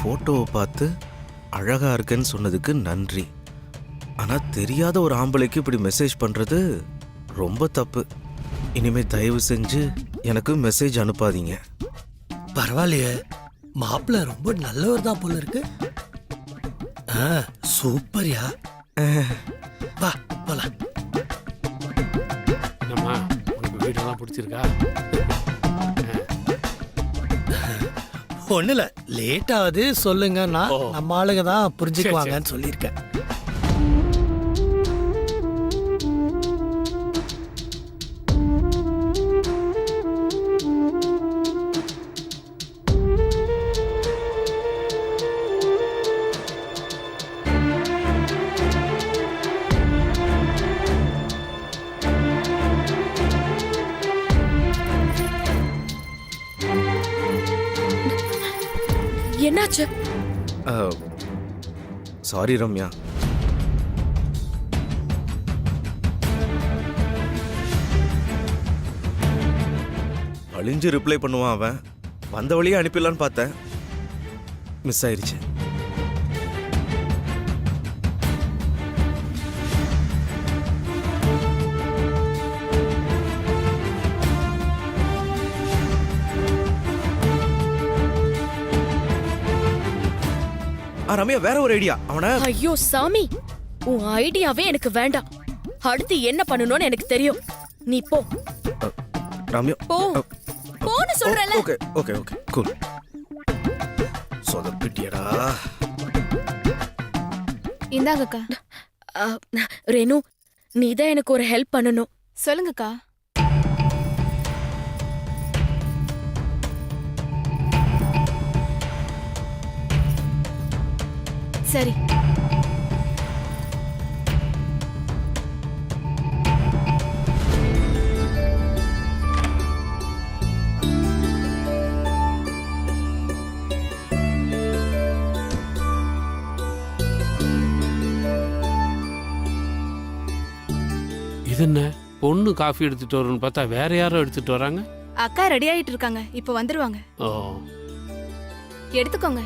போட்டோவை பார்த்து அழகா இருக்குன்னு சொன்னதுக்கு நன்றி. ஆனா தெரியாத ஒரு ஆம்பளைக்கு இப்படி மெசேஜ் பண்றது ரொம்ப தப்பு. இனிமே தயவு செஞ்சு எனக்கு மெசேஜ் அனுப்பாதீங்க. பரவாயில்லையே, மாப்பிள்ள ரொம்ப நல்லவர் தான் போல இருக்கு. சூப்பர்யா. வா போலாம். என்னம்மா, உனக்கு வீடெல்லாம் பிடிச்சிருக்கா? ஒண்ணுல லேட் ஆகுது சொல்லுங்கன்னா நம்ம ஆளுங்க தான் புரிஞ்சுக்குவாங்கன்னு சொல்லியிருக்கேன். என்னாச்சு? சாரி ரம்யா. அழிஞ்சு ரிப்ளை பண்ணுவான் அவன். வந்த வழியே அனுப்பிடலான்னு பார்த்தேன், மிஸ் ஆயிருச்சு. ரம்யா, வேற ஒரு ஐடியா. அவன ஐயோ சாமி, உன் ஐடியாவே எனக்கு வேண்டாம். அடுத்து என்ன பண்ணணும்னு எனக்கு தெரியும். நீ போ ரம்யா. போ போன்னு சொல்றல. Okay okay okay cool. சொதப்பிட்டியடா. இந்தாங்கக்கா. ரேணு, நீ தான் எனக்கு ஒரு ஹெல்ப் பண்ணணும். சொல்லுங்கக்கா. சரி. இது என்ன பொண்ணு காஃபி எடுத்துட்டு வரணும்னு பார்த்தா வேற யாரோ எடுத்துட்டு வராங்க. அக்கா ரெடி ஆயிட்டு இருக்காங்க, இப்ப வந்துருவாங்க. ஓ, எடுத்துக்கோங்க.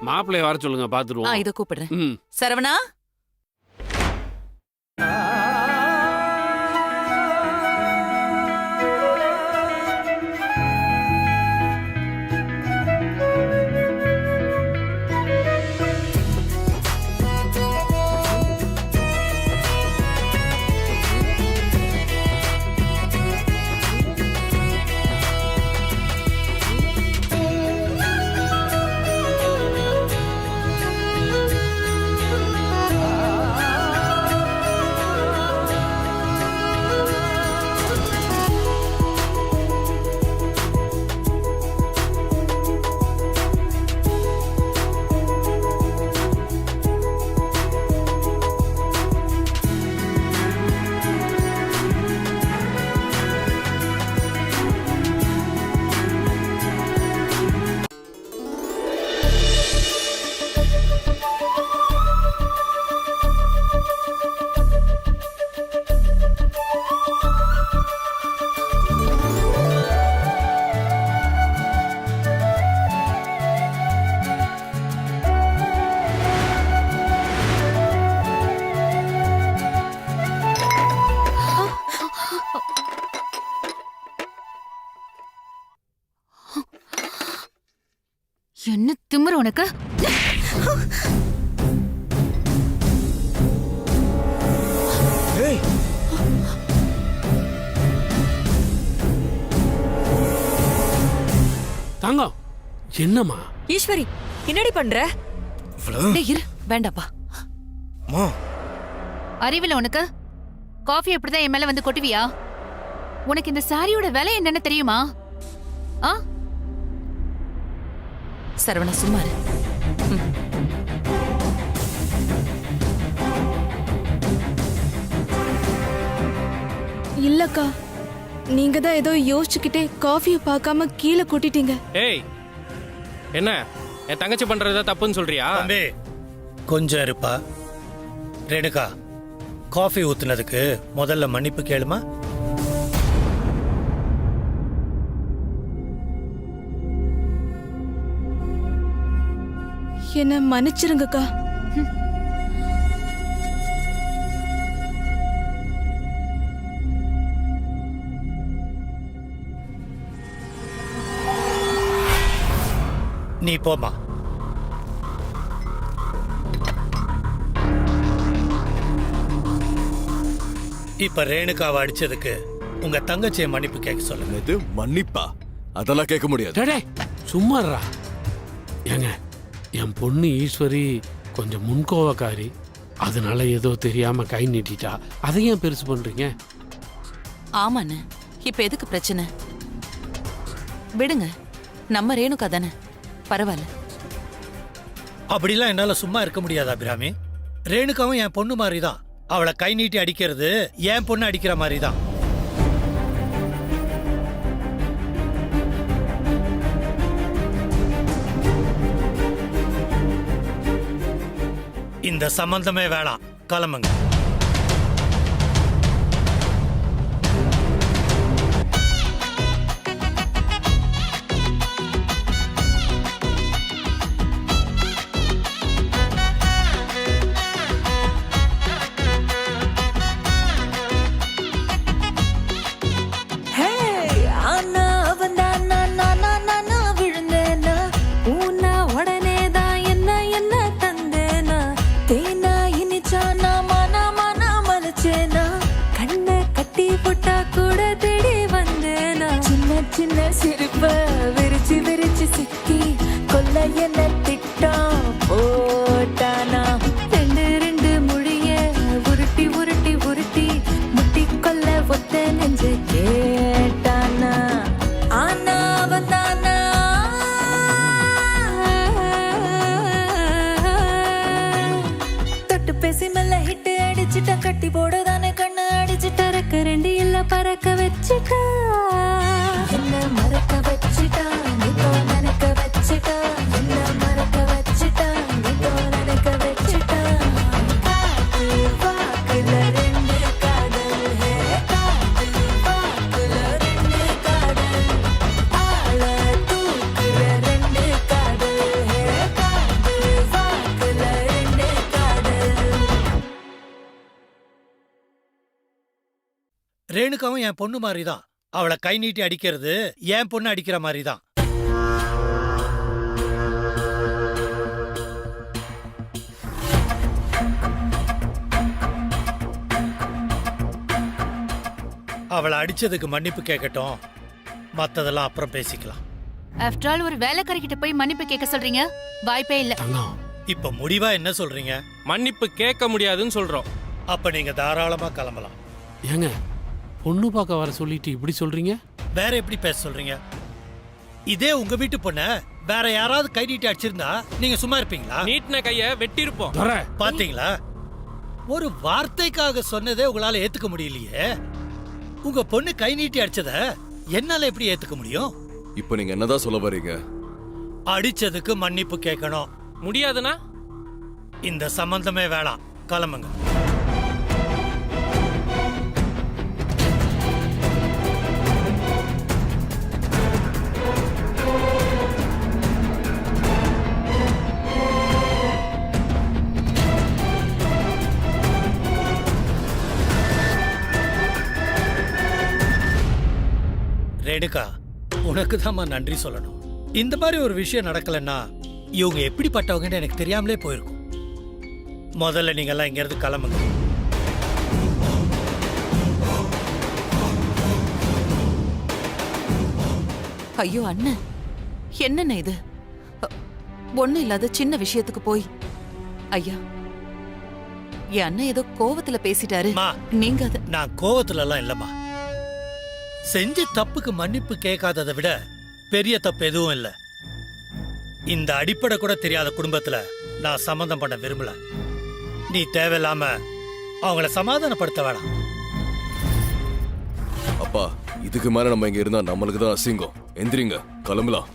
மாப்பிள்ளைய வர சொல்லுங்க, பாத்துருவோம். இத கூப்பிடுறேன். ம். சரவணா, என்ன திமிரு உனக்கு? தங்கம், என்னம்மா? ஈஸ்வரி, என்னடி பண்ற? டேய் இரு, வேண்டாப்பா. அம்மா, அறிவில உனக்கு? காஃபி எப்படிதான் என் மேல வந்து கொட்டுவியா? உனக்கு இந்த சாரியோட விலை என்னன்னு தெரியுமா? ஆ, சரவணா சும்மா இரு. இல்லக்கா, நீங்க தான் ஏதோ யோசிச்சுக்கிட்டே காஃபியை பார்க்காம கீழே கொட்டிட்டீங்க. ஏய், என்ன என் தங்கச்சி பண்றதா தப்புன்னு சொல்றியா? தம்பி கொஞ்சம் இருப்பா. ரேணுகா, காஃபி ஊத்துனதுக்கு முதல்ல மன்னிப்பு கேளுமா. என்ன மன்னிச்சிருங்கக்கா. நீ போமா. இப்ப ரேணுகாவை அடிச்சதுக்கு உங்க தங்கச்சியை மன்னிப்பு கேட்க சொல்லுங்க. இது மன்னிப்பா? அதெல்லாம் கேட்க முடியாது. டேய் சும்மாறா. ஏங்க, என் பொண்ணு ஈஸ்வரி கொஞ்சம் முன்கோவக்காரி, அதனால ஏதோ தெரியாம கை நீட்டிட்டா. அதை ஏன் பெருசு பண்றீங்க? ஆமாண்ணே, இப்ப எதுக்கு பிரச்சனை? விடுங்க, நம்ம ரேணுகா தானே, பரவாயில்ல. அப்படிலாம் என்னால சும்மா இருக்க முடியாது அபிராமி. ரேணுகாவும் என் பொண்ணு மாதிரி தான். அவளை கை நீட்டி அடிக்கிறது என் பொண்ணு அடிக்கிற மாதிரி தான். இந்த சம்பந்தமே வேணாம், கிளம்புங்க. உடனேதான் என்ன என்ன தந்தேனா தேனா இனிச்சா நான் மன அடிச்சிட்ட கட்டி போடுதானே கண்ணு அடிச்சிட்ட ரெக்க ரெண்டு இல்ல பறக்க வச்சுட்டா என்ன மறக்க வச்சுட்டா நீ போ நினைக்க வச்சுட்டா என்ன மறக்க வச்சுட்டா நீ போ நினைக்க வச்சுட்டா காத்து வாக்குல ரெண்டு காதல் ஹே காத்து வாக்குல ரெண்டு காதல் ஆள தூக்குல ரெண்டு காதல் ஹே காத்து வாக்குல ரெண்டு காதல். ரேணுகாவும் என் பொண்ணு மாதிரி தான். அவளை கை நீட்டி அடிக்கிறது என் பொண்ணு அடிக்கிற மாதிரி தான். அவளை அடிச்சதுக்கு மன்னிப்பு கேட்கட்டும், மத்ததெல்லாம் அப்புறம் பேசிக்கலாம். ஆஃப்டர் ஆல் ஒரு வேலைக்காரி கிட்ட போய் மன்னிப்பு கேட்க சொல்றீங்க? வாய்ப்பே இல்ல. தங்கம், இப்ப முடிவா என்ன சொல்றீங்க? மன்னிப்பு கேட்க முடியாதுன்னு சொல்றோம். அப்ப நீங்க தாராளமா கிளம்பலாம். ஏங்க பொண்ணு பார்க்க வர சொல்லிட்டு இப்படி சொல்றீங்க? வேற எப்படி பேச சொல்றீங்க? இதே உங்க வீட்டு பொண்ண வேற யாராவது கை நீட்டி அடிச்சிருந்தா நீங்க சும்மா இருப்பீங்களா? நீட்டின கைய வெட்டி இருப்போம். பாத்தீங்களா, ஒரு வார்த்தைக்காக சொன்னதே உங்களால ஏத்துக்க முடியலையே. உங்க பொண்ணு கை நீட்டி அடிச்சத என்னால எப்படி ஏத்துக்க முடியும்? இப்போ நீங்க என்னதான் சொல்ல வரீங்க? அடிச்சதுக்கு மன்னிப்பு கேட்கணும். முடியாதுன்னா இந்த சம்பந்தமே வேணாம், கிளம்புங்க. ரேணுகா, உனக்கு தான்மா நன்றி சொல்லணும். இந்த மாதிரி ஒரு விஷயம் நடக்கலன்னா இவங்க எப்படிப்பட்டவங்கன்னு எனக்கு தெரியாமலே போயிருக்கும். முதல்ல நீங்க எல்லாம் இங்க இருந்து கிளம்புங்க. ஐயோ அண்ணன், என்னண்ணே இது? ஒண்ணும் இல்லாத சின்ன விஷயத்துக்கு போய். ஐயா, என் அண்ணன் ஏதோ கோவத்துல பேசிட்டாரு. மா, நீங்க அத நான் கோவத்துல எல்லாம் இல்லம்மா. செஞ்ச தப்புக்கு மன்னிப்பு கேட்காததை விட பெரிய தப்பு எதுவும் இல்ல. இந்த அடிப்படை கூட தெரியாத குடும்பத்துல நான் சம்மந்தம் பண்ண விரும்பல. நீ தேவையில்லாம அவங்கள சமாதானப்படுத்த வேணாம். அப்பா, இதுக்கு மேல நம்ம இங்க இருந்தா நம்மளுக்கு தான் அசிங்கம். எந்திரிங்க, கிளம்பலாம்.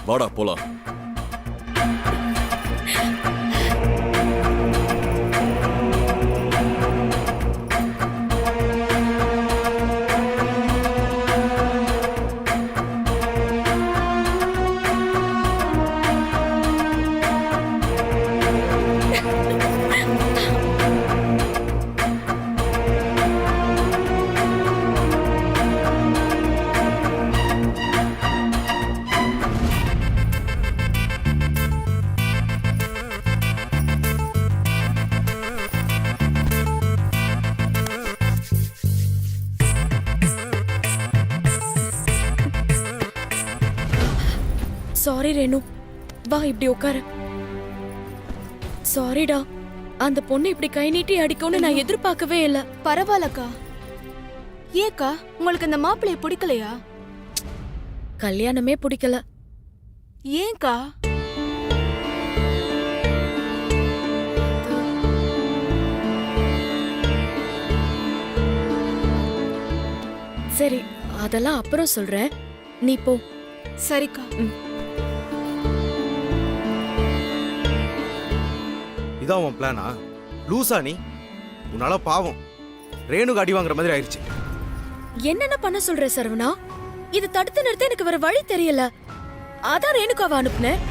வாடா போலாம். சாரி ரேணு, வா இப்படி உட்காரு. சாரிடா, அந்த பொண்ணு இப்படி கை நீட்டி அடிக்கும்னு நான் எதிர்பார்க்கவே இல்ல. பரவாயில்லக்கா. ஏக்கா, உங்களுக்கு இந்த மாப்பிள்ளைய பிடிக்கலையா? கல்யாணமே பிடிக்கல. ஏன்க்கா? சரி, அதெல்லாம் அப்புறம் சொல்றேன். நீ போ. சரிக்கா. இதான் உன் பிளானா? லூசா நீ? உன்னால பாவம் ரேணுக்கு அடி வாங்குற மாதிரி ஆயிடுச்சு. என்னென்ன பண்ண சொல்ற சரவணா? இது தடுத்து நிறுத்த எனக்கு வேற வழி தெரியல. அதான் ரேணுகாவை அனுப்புனேன்.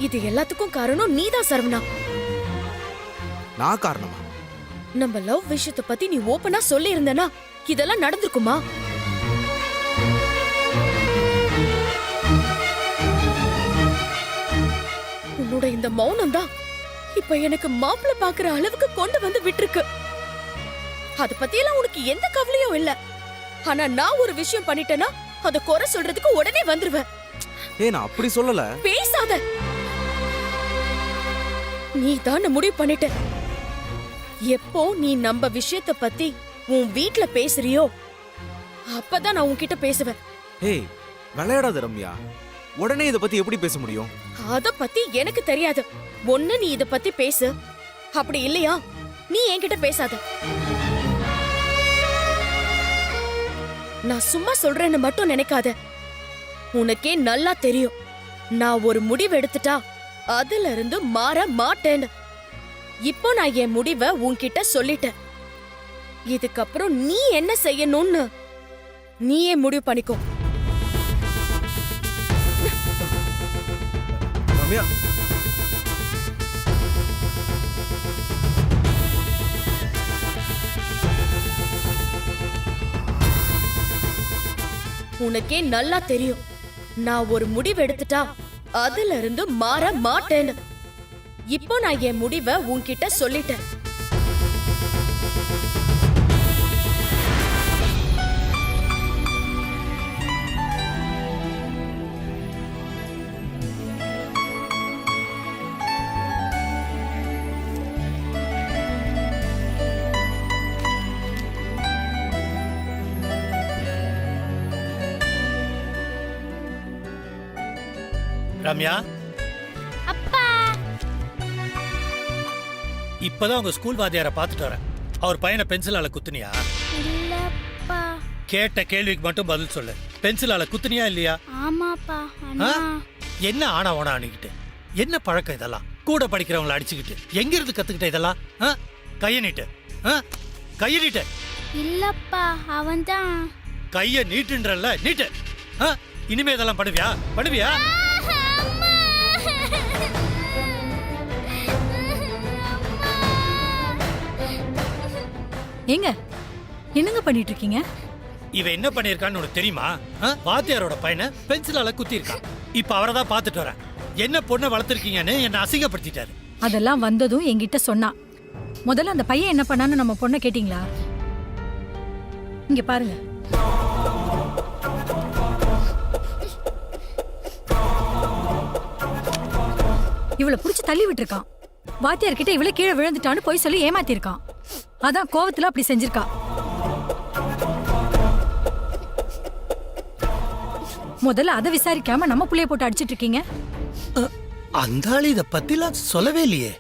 இது எல்லாத்துக்கும் காரணம் நீதான் சரவணா. நான் காரணமா? நம்ம லவ் விஷயத்தை பத்தி நீ ஓபனா சொல்லி இருந்தனா இதெல்லாம் நடந்திருக்குமா? உன்னோட இந்த மௌனம் தான் இப்ப எனக்கு மாப்பிள்ளை பாக்குற அளவுக்கு கொண்டு வந்து விட்டுருக்கு. அத பத்தி எல்லாம் உனக்கு எந்த கவலையும் இல்ல. ஆனா நான் ஒரு விஷயம் பண்ணிட்டேன்னா அத குறை சொல்றதுக்கு உடனே வந்துருவேன். நான் அப்படி சொல்லல. பேசாத. நீ தான் முடிவு பண்ணிட்ட. எப்போ நீ நம்ம விஷயத்த பத்தி உன் வீட்ல பேசுறியோ அப்பதான் நான் உன்கிட்ட பேசுவேன். ஏய், விளையாடாத ரம்யா. உடனே இத பத்தி எப்படி பேச முடியும்? அத பத்தி எனக்கு தெரியாது. ஒண்ணு நீ இத பத்தி பேசு, அப்படி இல்லையா நான் உன்கிட்ட பேசுவேன். ஏய், விளையாடாத ரம்யா. உடனே இத பத்தி எப்படி பேச முடியும்? அத பத்தி எனக்கு தெரியாது. ஒண்ணு நீ இத பத்தி பேசு, அப்படி இல்லையா நீ என்கிட்ட பேசாத. நான் சும்மா சொல்றேன்னு மட்டும் நினைக்காத. உனக்கே நல்லா தெரியும் நான் ஒரு முடிவு எடுத்துட்டா அதுல இருந்து மாற மாட்டேன்னு. இப்போ நான் என் முடிவை உன்கிட்ட சொல்லிட்டேன். இதுக்கப்புறம் நீ என்ன செய்யணும்னு நீயே முடிவு பண்ணிக்கோ. ரம்யா, உனக்கே நல்லா தெரியும் நான் ஒரு முடிவு எடுத்துட்டா அதுல இருந்து மாற மாட்டேன்னு. இப்போ நான் என் முடிவை உன்கிட்ட சொல்லிட்டேன். ரம்யா, அப்பா, இப்பதான் உங்க ஸ்கூல் வாத்தியாரை பார்த்துட்டு வரேன். அவர் பையனை பென்சிலால குத்துனியா? இல்லப்பா. கேட்ட கேள்விக்கு மட்டும் பதில் சொல்லு. பென்சிலால குத்துனியா இல்லையா? ஆமாப்பா. ஆ? என்ன ஆனா ஓனா அணிக்கிட்டு என்ன பழக்கம் இதெல்லாம்? கூட படிக்கிறவங்களை அடிச்சுக்கிட்டு எங்க இருந்து கத்துக்கிட்ட இதெல்லாம்? ஆ? கைய நீட்டு. ஆ? கைய நீட்டு. இல்லப்பா, அவன்தான். கைய நீட்டுன்றல்ல, நீட்டு. ஆ? இனிமே இதெல்லாம் பண்ணுவியா? பண்ணுவியா? ஏங்க என்னங்க பண்ணிட்டு இருக்கீங்க? இவன் என்ன பண்ணிருக்கான்னு உனக்கு தெரியுமா? வாத்தியாரோட பையனை பென்சிலால குத்தி இருக்கான். இப்ப அவரை தான் பாத்துட்டு வரேன். என்ன பொண்ணை வளர்த்திருக்கீங்கன்னு என்ன அசிங்கப்படுத்திட்டாரு. அதெல்லாம் வந்ததும் என்கிட்ட சொன்னா. முதல்ல அந்த பையன் என்ன பண்ணான்னு நம்ம பொண்ணை கேட்டீங்களா? இங்க பாருங்க. இவளை புடிச்சு தள்ளி விட்டுருக்கான். வாத்தியார் கிட்ட இவளை கீழே விழுந்துட்டான்னு போய் சொல்லி ஏமாத்திருக்கான். அதான் கோவத்துல அப்படி செஞ்சிருக்கா. முதல்ல அதை விசாரிக்காம நம்ம புள்ளைய போட்டு அடிச்சிட்டு இருக்கீங்க. அந்த ஆளு இத பத்திலாம் சொல்லவே இல்லையே.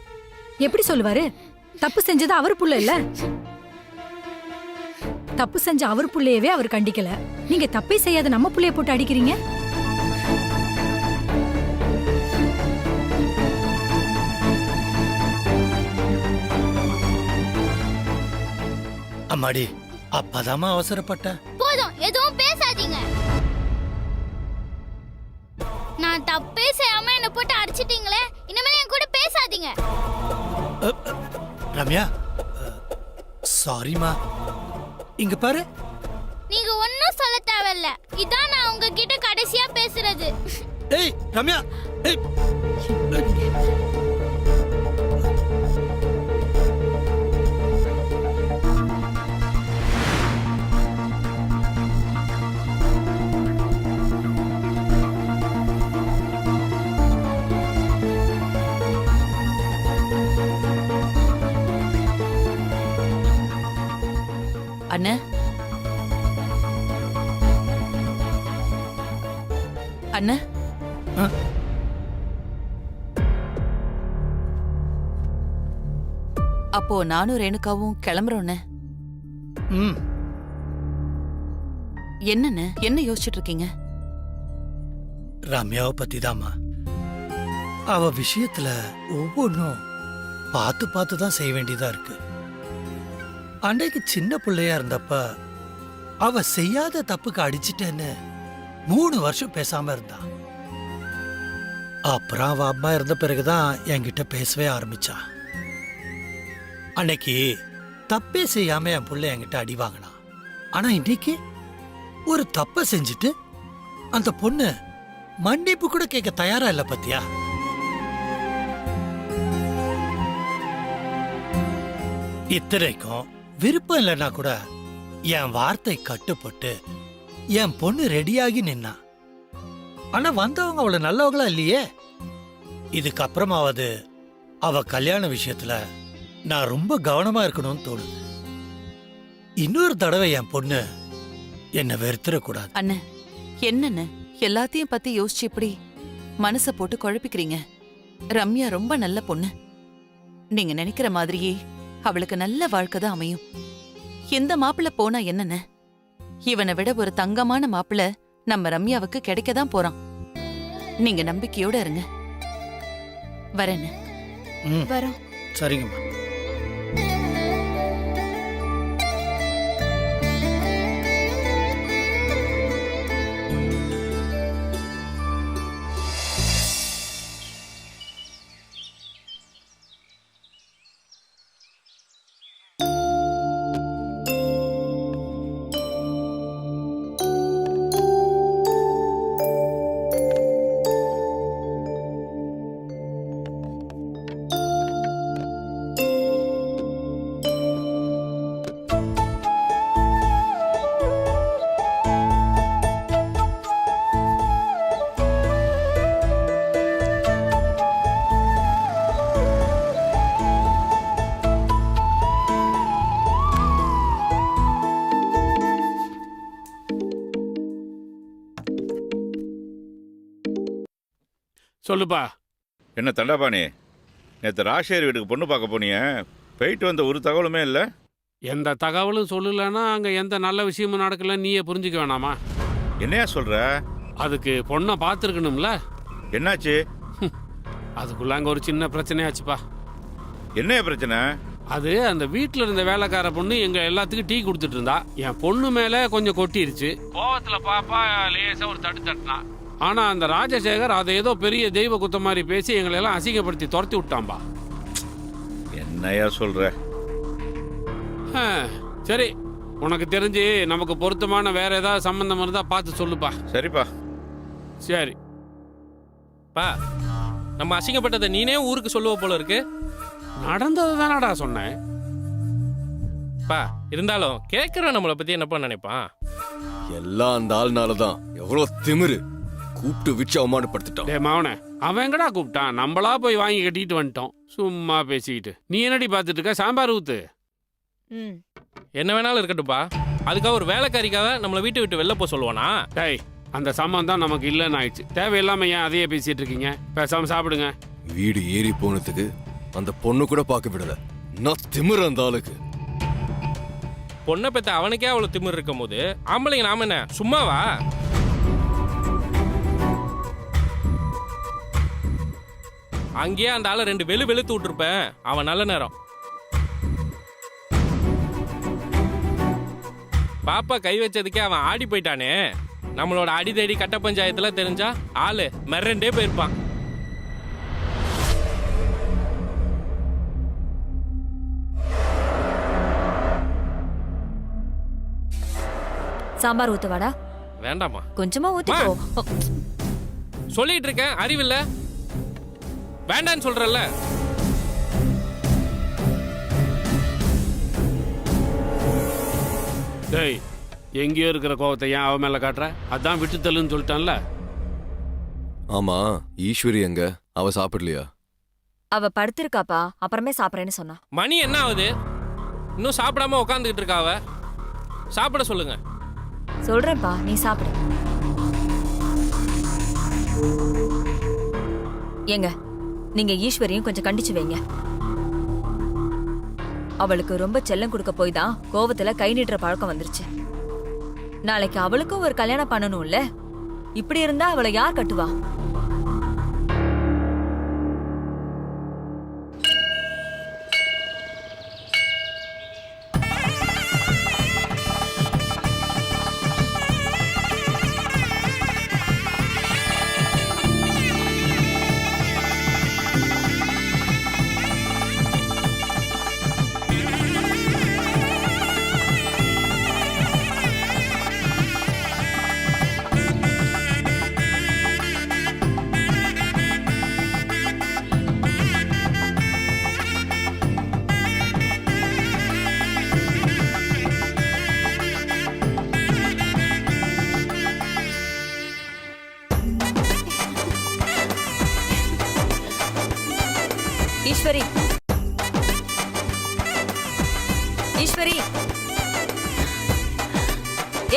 எப்படி சொல்லுவாரு? தப்பு செஞ்சது அவர் புள்ள இல்ல. தப்பு செஞ்ச அவர் புள்ளையவே அவர் கண்டிக்கல. நீங்க தப்பே செய்யாத நம்ம புள்ளைய போட்டு அடிக்கிறீங்க. அம்மாடி, அப்பதாமா அவசரப்பட்ட. போதும், எதுவும் பேசாதீங்க. நான் தப்பே செய்யாம என்ன போட்டு அடிச்சிட்டீங்களே, இனிமேல் என் கூட பேசாதீங்க. ரம்யா, சாரிமா. இங்க பாரு. நீங்க ஒன்னும் சொல்ல தேவையில்ல. இதான் நான் உங்ககிட்ட கடைசியா பேசுறது. ஏய் ரம்யா, ஏய். அண்ணே, அண்ணே, அப்போ நானும் ரேணுகாவும் கிளம்புறோண்ணே. என்னண்ணே, என்ன யோசிச்சுட்டு இருக்கீங்க? ரம்யாவை பத்தி தாமா. அவ விஷயத்துல ஒவ்வொன்றும் பார்த்து பார்த்து தான் செய்ய வேண்டியதா இருக்கு. அன்றைக்கு சின்ன பிள்ளையா இருந்தப்ப அவ செய்யாத தப்புக்கு அடிச்சிட்டேன்னு 3 வருஷம் பேசாம இருந்தா. அப்புறம் அவ அம்மா இருந்த பிறகுதான் என்கிட்ட பேசவே ஆரம்பிச்சா. அன்னைக்கு தப்பே செய்யாம என் பிள்ளை என்கிட்ட அடி வாங்கினா. ஆனா இன்னைக்கு ஒரு தப்ப செஞ்சுட்டு அந்த பொண்ணு மன்னிப்பு கூட கேட்க தயாரா இல்ல பத்தியா? இத்தனைக்கும் விருப்பம் இல்லைன்னா கூட என் வார்த்தை கட்டுப்பட்டு என் பொண்ணு ரெடியாகி நின்னா. ஆனா வந்தவங்க அவளை நல்லவங்களா இல்லையே. இதுக்கப்புறமாவது அவ கல்யாண விஷயத்துல நான் ரொம்ப கவனமா இருக்கணும்னு தோணுது. இன்னொரு தடவை என் பொண்ணு என்ன வெறுத்துடக்கூடாது. அண்ணே, என்னன்னு எல்லாத்தையும் பத்தி யோசிச்சு இப்படி மனச போட்டு குழப்பிக்கிறீங்க? ரம்யா ரொம்ப நல்ல பொண்ணு. நீங்க நினைக்கிற மாதிரியே அவளுக்கு நல்ல வாழ்க்கை தான் அமையும். எந்த மாப்பிள்ள போனா என்னன்னு, இவனை விட ஒரு தங்கமான மாப்பிள்ள நம்ம ரம்யாவுக்கு கிடைக்கதான் போறான். நீங்க நம்பிக்கையோட இருங்க. வரேன்னு. வரோம். சரிங்கம்மா. சொல்லுப்பா. என்ன தண்டாபாணி, நேற்று ராஜேரி வீட்டுக்கு பொண்ணு பார்க்க போனியே, போயிட்டு வந்த ஒரு தகவலுமே இல்லை. எந்த தகவலும் சொல்லலைன்னா அங்கே எந்த நல்ல விஷயமும் நடக்கல, நீயே புரிஞ்சுக்க வேணாமா? என்னையா சொல்ற? அதுக்கு பொண்ணை பார்த்துருக்கணும்ல. என்னாச்சு? அதுக்குள்ள அங்கே ஒரு சின்ன பிரச்சனையாச்சுப்பா. என்ன பிரச்சனை? அது அந்த வீட்டில் இருந்த வேலைக்கார பொண்ணு எங்கள் எல்லாத்துக்கும் டீ கொடுத்துட்டு இருந்தா. என் பொண்ணு மேலே கொஞ்சம் கொட்டிருச்சு. கோவத்தில் பாப்பா லேசாக ஒரு தட்டுனா. ஆனால் அந்த ராஜசேகர் அதை ஏதோ பெரிய தெய்வ குத்த மாதிரி பேசி எங்களை எல்லாம் அசிங்கப்படுத்தி துரத்தி விட்டான்பா. என்னையா சொல்ற? சரி, உனக்கு தெரிஞ்சு நமக்கு பொருத்தமான வேற ஏதாவது சம்பந்தம் இருந்தா பார்த்து சொல்லுப்பா. சரிப்பா. சரி பா, நம்ம அசிங்கப்பட்டதை நீனே ஊருக்கு சொல்லுவ போல இருக்கு. நடந்தது தானடா சொன்னேன். பா, இருந்தாலும் கேட்கறோம் நம்மளை பத்தி என்னப்பா நினைப்பான்? எல்லாம் அந்த ஆள்னாலதான். எவ்வளவு திமிரு! கூப்பிட்டு வச்சு அவமானப்படுத்திட்டான். டே மாவனே, அவன் எங்கடா கூப்பிட்டான்? நம்மளா போய் வாங்கி கட்டிட்டு வந்துட்டோம். சும்மா பேசிக்கிட்டு. நீ என்னடி பார்த்துட்டு இருக்க? சாம்பார் ஊத்து. என்ன வேணாலும் இருக்கட்டும்பா, அதுக்காக ஒரு வேலைக்காரிக்காக நம்மளை வீட்டை விட்டு வெளில போக சொல்லுவானா? டேய், அந்த சம்பந்தம் நமக்கு இல்லைன்னு ஆயிடுச்சு. தேவையில்லாம ஏன் அதையே பேசிட்டு இருக்கீங்க? பேசாம சாப்பிடுங்க. வீடு ஏறி போனதுக்கு அந்த பொண்ணு கூட பார்க்க விடல. நான் திமிரு அந்த ஆளுக்கு. பொண்ணை பெத்த அவனுக்கே அவ்வளவு திமிர் இருக்கும் போது ஆம்பளைங்க நாம என்ன சும்மாவா? அங்கேயே அந்த ஆளை 2 வெளுத்து விட்டுருப்பேன். அவன் நல்ல நேரம். பாப்பா கை வச்சதுக்கே அவன் ஆடி போயிட்டானே. நம்மளோட அடிதடி கட்ட பஞ்சாயத்துல தெரிஞ்சா ஆளு மிரண்டே போயிருப்பான். சாம்பார் ஊத்துவாடா? வேண்டாமா, கொஞ்சமா ஊத்திக்கோ. சொல்லிட்டு இருக்கேன், அறிவில்ல. வேண்டான்னு சொல்றல்ல. டேய், எங்கேயோ இருக்கிற கோவத்தை ஏன் அவன் மேல காட்டுற? அதான் விட்டு தள்ளுன்னு சொல்லிட்டான்ல. ஆமா, ஈஸ்வரி எங்க? அவ சாப்பிடலையா? அவ படுத்திருக்காப்பா, அப்புறமே சாப்பிட்றேன்னு சொன்னா. மணி என்ன ஆகுது? இன்னும் சாப்பிடாம உட்காந்துக்கிட்டு இருக்கா அவ. சாப்பிட சொல்லுங்க. சொல்றேன்ப்பா, நீ சாப்பிடு. ஏங்க, நீங்க ஈஸ்வரியும் கொஞ்சம் கண்டிச்சு வைங்க. அவளுக்கு ரொம்ப செல்லம் கொடுக்க போய் தான் கோவத்துல கை நீட்டுற பழக்கம் வந்துருச்சு. நாளைக்கு அவளுக்கும் ஒரு கல்யாணம் பண்ணணும்ல. இப்படி இருந்தா அவளை யார் கட்டுவா? ஈஸ்வரி, ஈஸ்வரி,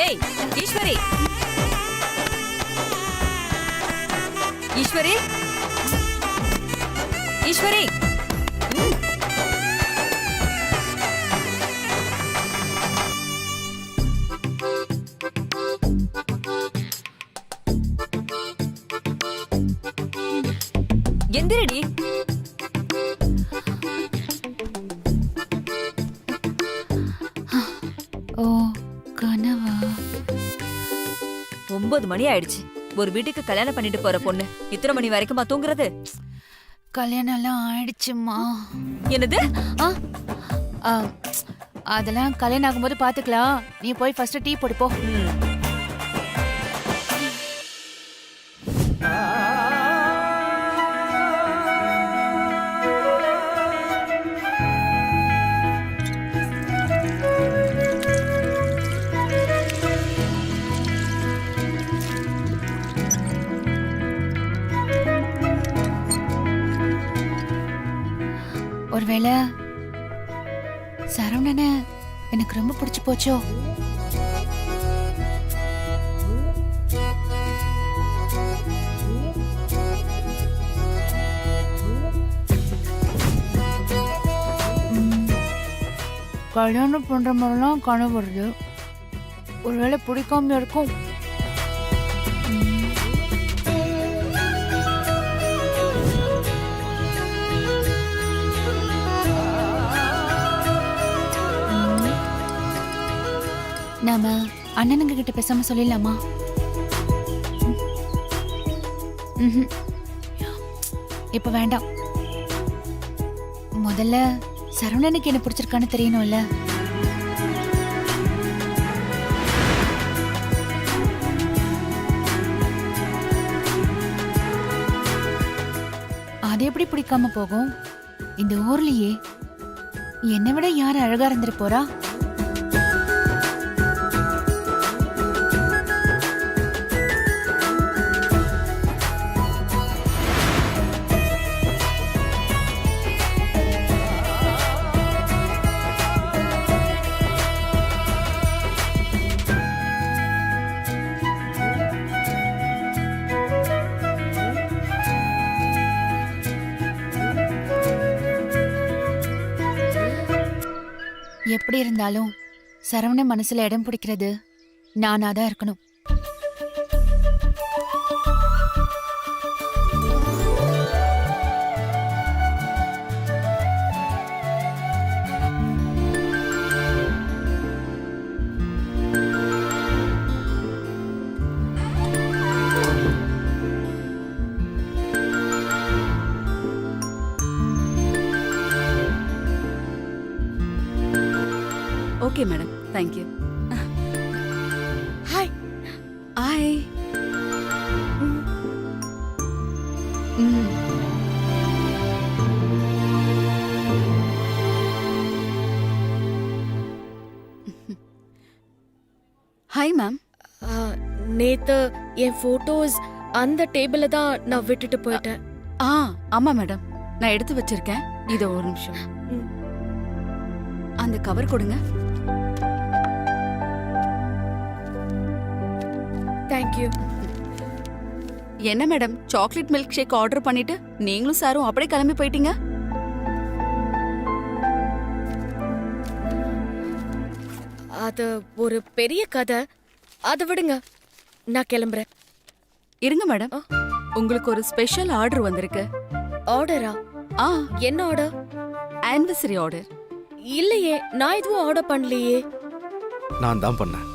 ஏய் ஈஸ்வரி, ஈஸ்வரி, ஈஸ்வரி. 9 மணி ஆயிடுச்சு. ஒரு வீட்டுக்கு கல்யாணம் பண்ணிட்டு போற பொண்ணு இத்தனை மணி வரைக்குமா தூங்குறது? கல்யாணம் எல்லாம் ஆயிடுச்சுமா. என்னது? அதெல்லாம் கல்யாணம் ஆகும்போது பாத்துக்கலாம். நீ போய் ஃபர்ஸ்ட் டீ போடு போ. ஒருவேளை சரவணனை எனக்கு ரொம்ப பிடிச்சு போச்சோ? கல்யாணம் பண்ற மாதிரிலாம் கனவு வருது. ஒருவேளை பிடிக்காம இருக்கும். நாம அண்ணனுங்க கிட்ட பேசாம சொல்லிடலாமா? இப்ப வேண்டாம். முதல்ல சரவணனுக்கு என்ன பிடிச்சிருக்கான்னு தெரியணும்ல. அது எப்படி பிடிக்காம போகும்? இந்த ஊர்லயே என்னை விட யாரு அழகா இருந்துட்டு போறா? எப்படி இருந்தாலும் சரவண மனசுல இடம் பிடிக்கிறது நானாதான் இருக்கணும். Okay madam, thank you. Hi. Hi. Hi ma'am. நேத்து என் போட்டோஸ் அந்த டேபிள்ல தான் நான் விட்டுட்டு போயிட்டேன். ஆமா மேடம், நான் எடுத்து வச்சிருக்கேன். இதோ ஒரு நிமிஷம். அந்த கவர் கொடுங்க. தேங்க்யூ. என்ன madam, chocolate milk shake order பண்ணிட்டு நீங்களும் சாரும் அப்படியே கிளம்பி போயிட்டீங்க? அது ஒரு பெரிய கதை. அதை விடுங்க, நான் கிளம்புறேன். இருங்க மேடம், உங்களுக்கு ஒரு ஸ்பெஷல் ஆர்டர் வந்திருக்கு. ஆர்டரா? என்ன ஆர்டர்? Anniversary order. இல்லையே, நான் எதுவும் ஆர்டர் பண்ணலையே. நான் தான் பண்ணேன்.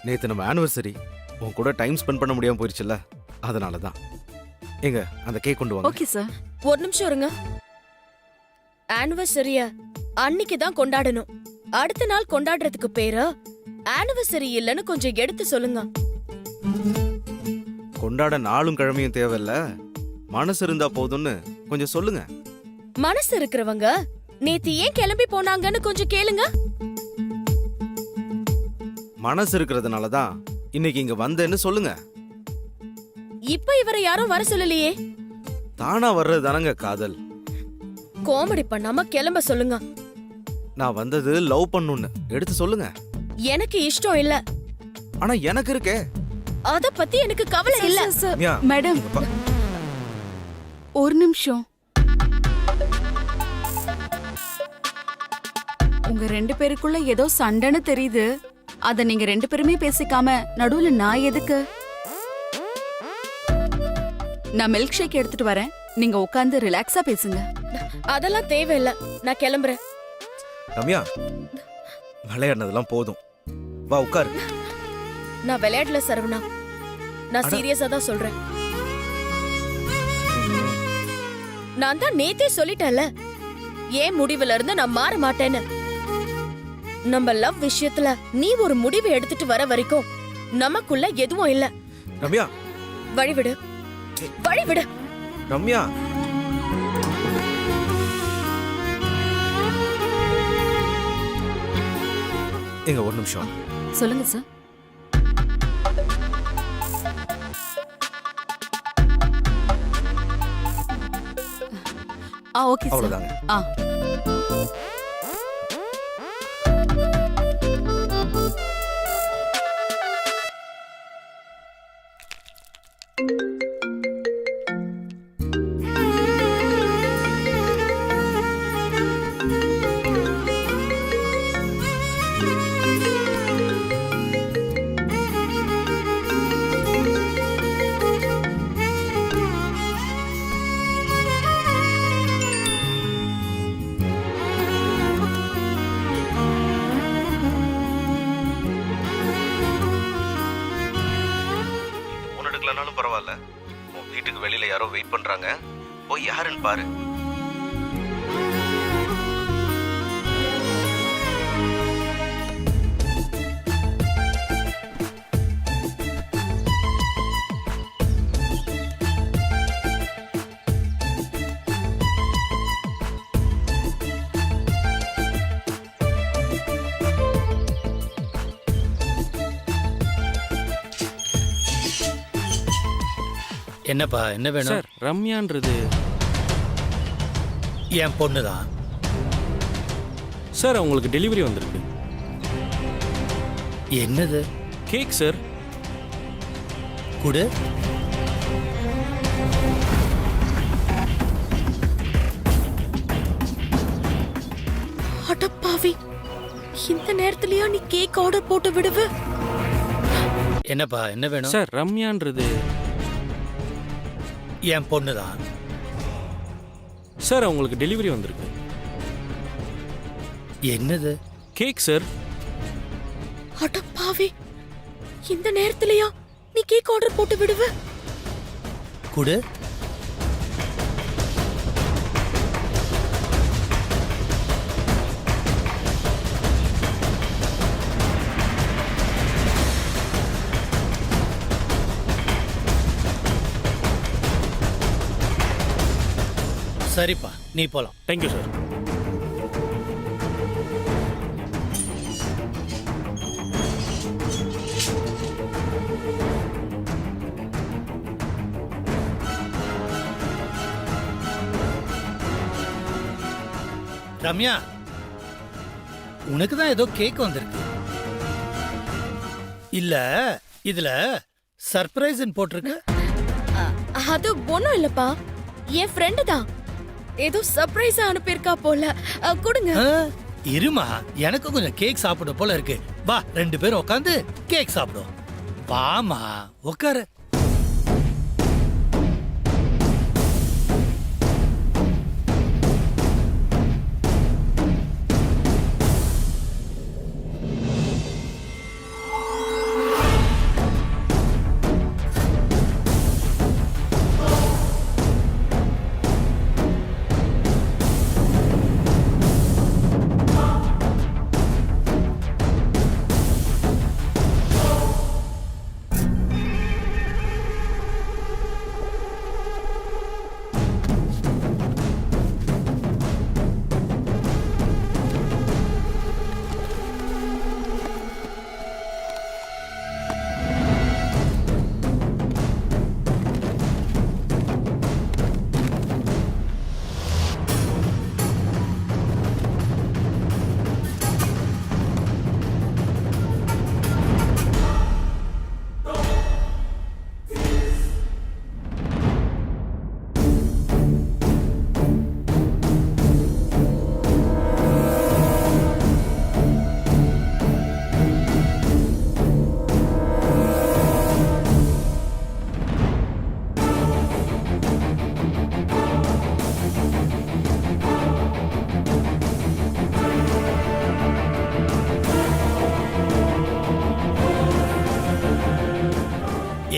நேத்து நம்ம ஆனிவர்சரி உன் கூட டைம் ஸ்பெண்ட் பண்ண முடியாம போயிருச்சுல்ல, அதனால தான். எங்க அந்த கேக் கொண்டு வாங்க. Okay sir. ஒரு நிமிஷம் இருங்க. ஆனிவர்சரிய அன்னைக்கு தான் கொண்டாடணும். அடுத்த நாள் கொண்டாடுறதுக்கு பேரு ஆனிவர்சரி இல்லன்னு கொஞ்சம் எடுத்து சொல்லுங்க. கொண்டாட நாளும் கிழமையும் தேவையில்ல, மனசு இருந்தா போதும்னு கொஞ்சம் சொல்லுங்க. மனசு இருக்கிறவங்க நேத்து ஏன் கிளம்பி போனாங்கன்னு கொஞ்சம் கேளுங்க. மனசு இருக்கிறதுனால தான் இன்னைக்கு இங்க வந்தேன்னு சொல்லுங்க. இப்ப இவரை யாரும் வர சொல்லலையே. தானா வர்றது தானங்க காதல். காமெடி பண்ணாம கிளம்ப சொல்லுங்க. நான் வந்தது லவ் பண்ணுன்னு எடுத்து சொல்லுங்க. எனக்கு இஷ்டம் இல்ல. ஆனா எனக்கு இருக்கே. அத பத்தி எனக்கு கவலை இல்ல. மியா, மேடம் ஒரு நிமிஷம். உங்க ரெண்டு பேருக்குள்ள ஏதோ சண்டைன்னு தெரியுது. அத நீங்க ரெண்டு பேருமே பேசிக்காம நடுவுல நான் எதுக்கு? நான் மில்க் ஷேக் எடுத்துட்டு வரேன், நீங்க உட்கார்ந்து ரிலாக்ஸா பேசுங்க. அதெல்லாம் தேவையில்ல, நான் கிளம்புறேன். ரம்யா, விளையாடினதெல்லாம் போதும், வா உட்காரு. நான் விளையாடல சரவணா, நான் சீரியஸா தான் சொல்றேன். நான் தான் நேத்தே சொல்லிட்டேன்ல, ஏன் முடிவுல இருந்து நான் மாற மாட்டேன்னு. நம்ம லவ் விஷயத்துல நீ ஒரு முடிவு எடுத்துட்டு வர வரைக்கும் நமக்குள்ள எதுவும் இல்ல. ரம்யா, வழிவிடு, வழிவிடு. ரம்யா, எங்க ஒரு நிமிஷம். சொல்லுங்க சார். Okay sir. அவ்வளவுதாங்க. போன் எடுக்கலனாலும் பரவாயில்ல, உன் வீட்டுக்கு வெளியில யாரோ வெயிட் பண்றாங்க, போய் யாருன்னு பாரு. என்னப்பா, என்ன வேணும்? சார் ரம்யான்றது என் பொண்ணு தான். சார் உங்களுக்கு டெலிவரி வந்திருக்கு. என்னது? Cake sir. குடு. அடப்பாவி, இந்த நேரத்துலயா நீ கேக் ஆர்டர் போட்டு விடுவ? என்னப்பா, என்ன வேணும்? சார் ரம்யான்றது என் பொண்ணு தான். சார் உங்களுக்கு டெலிவரி வந்திருக்கு. என்னது? Cake sir. அடப்பாவி, இந்த நேரத்துலயா நீ கேக் ஆர்டர் போட்டு விடுவ? குடு. சரிப்பா, நீ போலாம். Thank you sir. ரம்யா, உனக்கு தான் ஏதோ கேக் வந்திருக்கு. இல்ல, இதுல சர்ப்ரைஸ் போட்டிருக்கு. அது ஒண்ணும் இல்லப்பா, என் ஃப்ரெண்டு தான் ஏதோ சர்ப்ரைஸா அனுப்பியிருக்கா போல. கொடுங்க. இருமா, எனக்கு கொஞ்சம் கேக் சாப்பிட போல இருக்கு. வா, 2 பேரும் உட்காந்து கேக் சாப்பிடுவோம். வாமா, உட்காரு.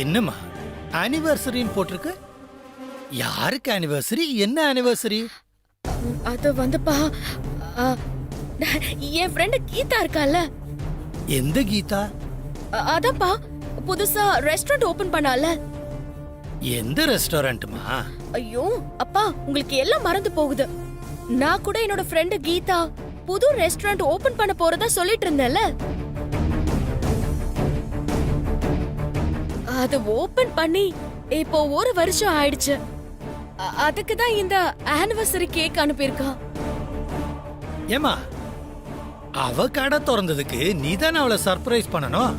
என்னம்மா ஆனிவர்சரின்னு போட்டிருக்கு? யாருக்கு ஆனிவர்சரி? என்ன ஆனிவர்சரி? அது வந்துப்பா, ஆ, என் ஃப்ரெண்டு கீதா இருக்கால, எந்த கீதா? அதான்ப்பா புதுசா ரெஸ்டாரண்ட் ஓபன் பண்ணால. எந்த ரெஸ்டாரண்ட்மா? ஐயோ அப்பா, உங்களுக்கு எல்லாம் மறந்து போகுது. நான் கூட என்னோட ஃப்ரெண்டு கீதா புது ரெஸ்டாரண்ட் ஓபன் பண்ண போறதா சொல்லிட்டு இருந்தேன்ல. அது ஓபன் பண்ணி இப்போ 1 வருஷம் ஆயிடுச்சு. அதுக்கு தான் இந்த ஆனிவர்சரி கேக் அனுப்பியிருக்கா. ஏமா, அவ கடை திறந்ததுக்கு நீ தானே அவளை சர்ப்ரைஸ் பண்ணணும்.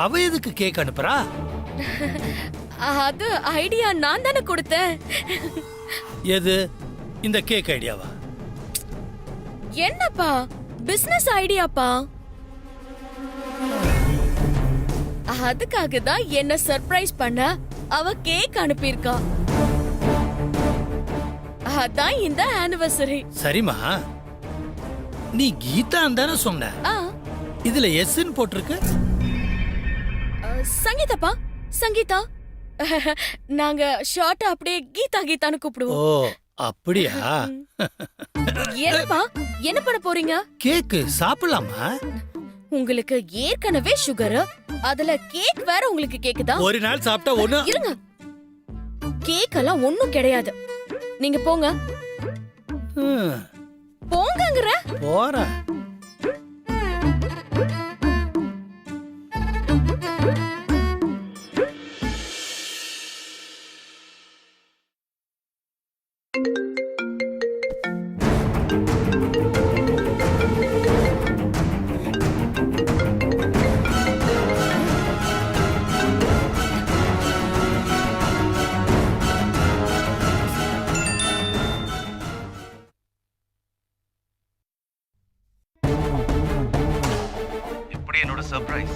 அவ எதுக்கு கேக் அனுப்புறா? அது ஐடியா நான் தானே கொடுத்தேன். எது, இந்த கேக் ஐடியாவா? என்னப்பா, பிசினஸ் ஐடியாப்பா. அதுக்காக தான் என்ன சர்ப்ரைஸ் பண்ண அவ கேக் அனுப்பியிருக்கா. அதான் இந்த ஆனிவர்சரி. சரிம்மா, நீ கீதா தானே சொன்ன. ஆ, இதுல எஸ்ன்னு போட்டிருக்கு. சங்கீதாப்பா, சங்கீதா. நாங்க ஷார்ட்டா அப்படியே கீதா கீதான்னு ஓ கூப்பிடுவோம். அப்படியா? என்னப்பா, என்ன பண்ண போறீங்க? கேக்கு சாப்பிடலாமா? உங்களுக்கு ஏற்கனவே சுகர், அதுல கேக் வேற உங்களுக்கு கேக்குதா? ஒரு நாள் சாப்பிட்டா ஒண்ணு. இருங்க, கேக் எல்லாம் ஒண்ணும் கிடையாது. நீங்க போங்க. போங்கங்கற. போறேன். எப்படி என்னோட சர்ப்ரைஸ்?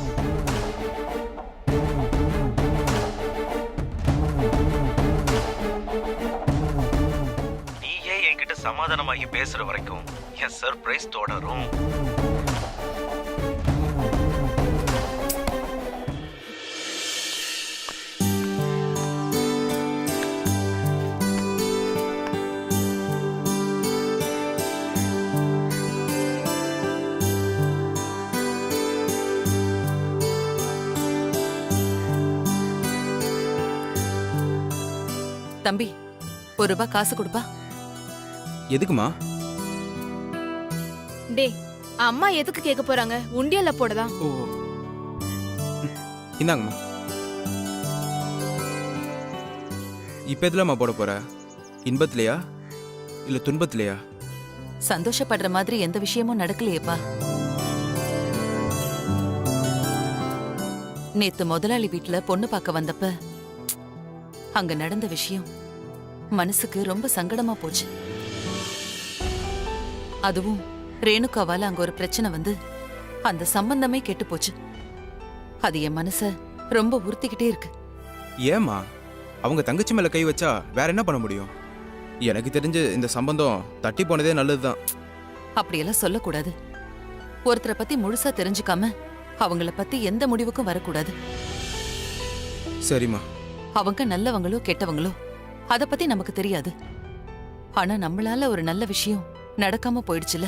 நீயே என்கிட்ட சமாதானமாகி பேசுற வரைக்கும் என் சர்ப்ரைஸ் தொடரும். தம்பி, ₹1 காசு கொடுப்பா. எதுக்குமா? டே, அம்மா எதுக்கு கேட்க போறாங்க? உண்டியல்ல போடதான். ஓ, இந்தாங்கம்மா. இப்போ எதுலம்மா போட போற? இன்பத்திலையா இல்ல துன்பத்திலையா? சந்தோஷப்படுற மாதிரி எந்த விஷயமும் நடக்கலையேப்பா. நேத்து முதலாளி வீட்டுல பொண்ணு பார்க்க வந்தப்ப அங்க நடந்த விஷயம் மனசுக்கு ரொம்ப சங்கடமா போச்சு. அதுவும் ரேணுகாவால அங்க ஒரு பிரச்சனை வந்து அந்த சம்பந்தமே கெட்டு போச்சு. அது என் மனச ரொம்ப உறுத்திக்கிட்டே இருக்கு. ஏமா, அவங்க தங்கச்சி மேல கை வச்சா வேற என்ன பண்ண முடியும்? எனக்கு தெரிஞ்சு இந்த சம்பந்தம் தட்டி போனதே நல்லதுதான். அப்படியெல்லாம் சொல்லக்கூடாது. ஒருத்தரை பத்தி முழுசா தெரிஞ்சுக்காம அவங்கள பத்தி எந்த முடிவுக்கும் வரக்கூடாது. சரிம்மா. அவங்க நல்லவங்களோ கெட்டவங்களோ அத பத்தி நமக்கு தெரியாது. ஆனா நம்மளால ஒரு நல்ல விஷயம் நடக்காம போயிடுச்சுல,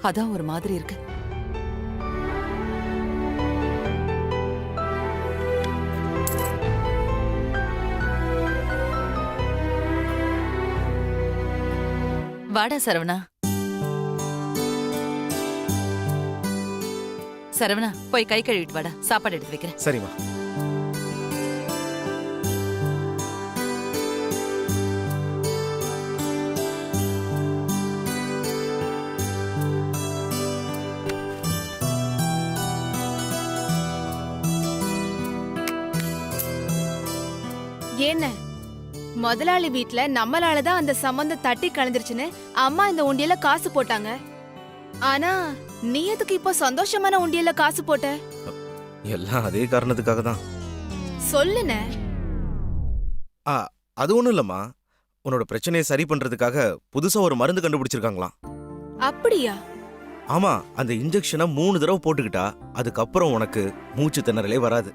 அதான் ஒரு மாதிரி இருக்கு. வாடா சரவணா. சரவணா, போய் கை கழுவிட்டு வாடா, சாப்பாடு எடுத்து வைக்கிறேன். சரிம்மா. என்ன, முதலாளி வீட்ல நம்மளாலதான் அந்த சம்பந்தம் தட்டி கலந்துருச்சுன்னு அம்மா இந்த உண்டியல காசு போட்டாங்க. ஆனா நீ எதுக்கு இப்போ சந்தோஷமான உண்டியல காசு போட்ட? எல்லாம் அதே காரணத்துக்காக தான். சொல்லுன. அது ஒண்ணும் இல்லம்மா, உன்னோட பிரச்சனையை சரி பண்றதுக்காக புதுசா ஒரு மருந்து கண்டுபிடிச்சிருக்காங்களாம். அப்படியா? ஆமா, அந்த இன்ஜெக்ஷனை 3 தடவை போட்டுக்கிட்டா அதுக்கப்புறம் உனக்கு மூச்சு திணறலே வராது.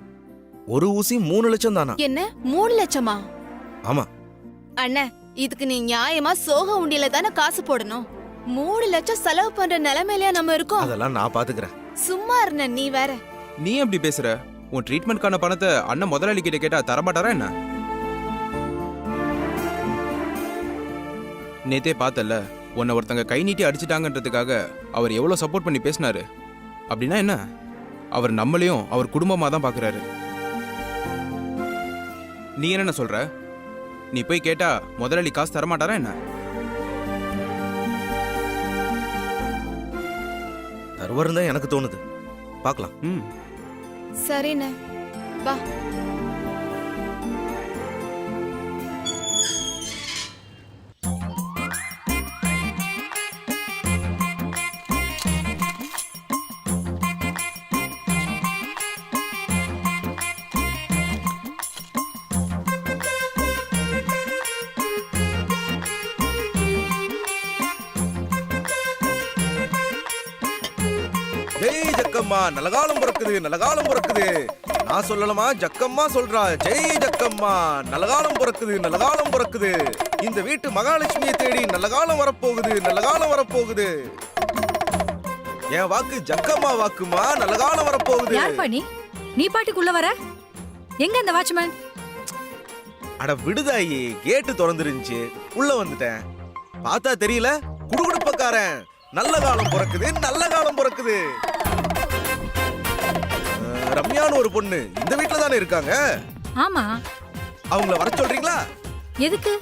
ஒரு ஊசி 3 லட்சம் தானா? என்ன 3 லட்சமா? ஆமா. அண்ணே, இதுக்கு நீ நியாயமா சோக உண்டியல தானே காசு போடணும். 3 லட்சம் செலவு பண்ற நிலைமையிலயா நம்ம இருக்கோம்? அதெல்லாம் நான் பாத்துக்கிறேன். சும்மா இருந்த நீ வேற. நீ எப்படி பேசுற? உன் ட்ரீட்மெண்ட்கான பணத்தை அண்ணன் முதலாளி கிட்ட கேட்டா தரமாட்டாரா என்ன? நேத்தே பார்த்தல, உன்னை ஒருத்தங்க கை நீட்டி அடிச்சிட்டாங்கன்றதுக்காக அவர் எவ்வளவு சப்போர்ட் பண்ணி பேசினாரு. அப்படின்னா என்ன? அவர் நம்மளையும் அவர் குடும்பமா தான் பாக்குறாரு. நீ என்ன சொல்ற? நீ போய் கேட்டா முதலாளி காசு தரமாட்டாரா என்ன? தருவாருன்னு தான் எனக்கு தோணுது. பார்க்கலாம். சரிண்ணே, வா. ஜெய் ஜக்கம்மா, நல்ல காலம் பிறக்குது, நல்ல காலம் பிறக்குது. நான் சொல்லலாமா? ஜக்கம்மா சொல்றா. ஜெய் ஜக்கம்மா, நல்ல காலம் பிறக்குது, நல்ல காலம் பிறக்குது. இந்த வீட்டு மகாலட்சுமியை தேடி நல்ல காலம் வரப்போகுது, நல்ல காலம் வரப்போகுது. என் வாக்கு ஜக்கம்மா வாக்குமா, நல்ல காலம் வரப்போகுது. யார் பண்ணி நீ பாட்டுக்குள்ள வர? எங்க அந்த வாட்ச்மேன்? அட விடுதாயி, கேட்டு திறந்துருந்துச்சு, உள்ள வந்துட்டேன். பார்த்தா தெரியல, குடுகுடுப்பக்காரன். நல்ல காலம் பிறக்குது, நல்ல காலம் பிறக்குது. ரம்யான்னு ஒரு பொண்ணு இந்த வீட்ல தானே இருக்காங்க? ஆமா. அவங்கள வர சொல்றீங்களா? எதுக்கு?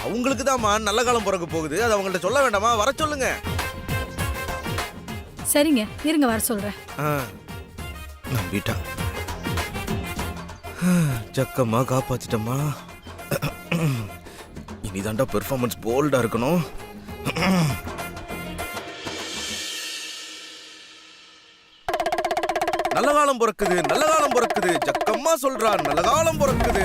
அவங்களுக்கு தான்மா நல்ல காலம் பிறக்க போகுது. அது அவங்கள்ட்ட சொல்ல வேண்டாமா? வர சொல்லுங்க. சரிங்க, இருங்க வர சொல்றேன். நம்பிட்டா. ஜக்கம்மா காப்பாத்திட்டம்மா. இனிதாண்டா பெர்ஃபார்மன்ஸ் போல்டா இருக்கணும். நல்ல காலம் பிறக்குது, நல்ல காலம் பிறக்குது. ஜக்கம்மா சொல்றா, நல்ல காலம் பிறக்குது.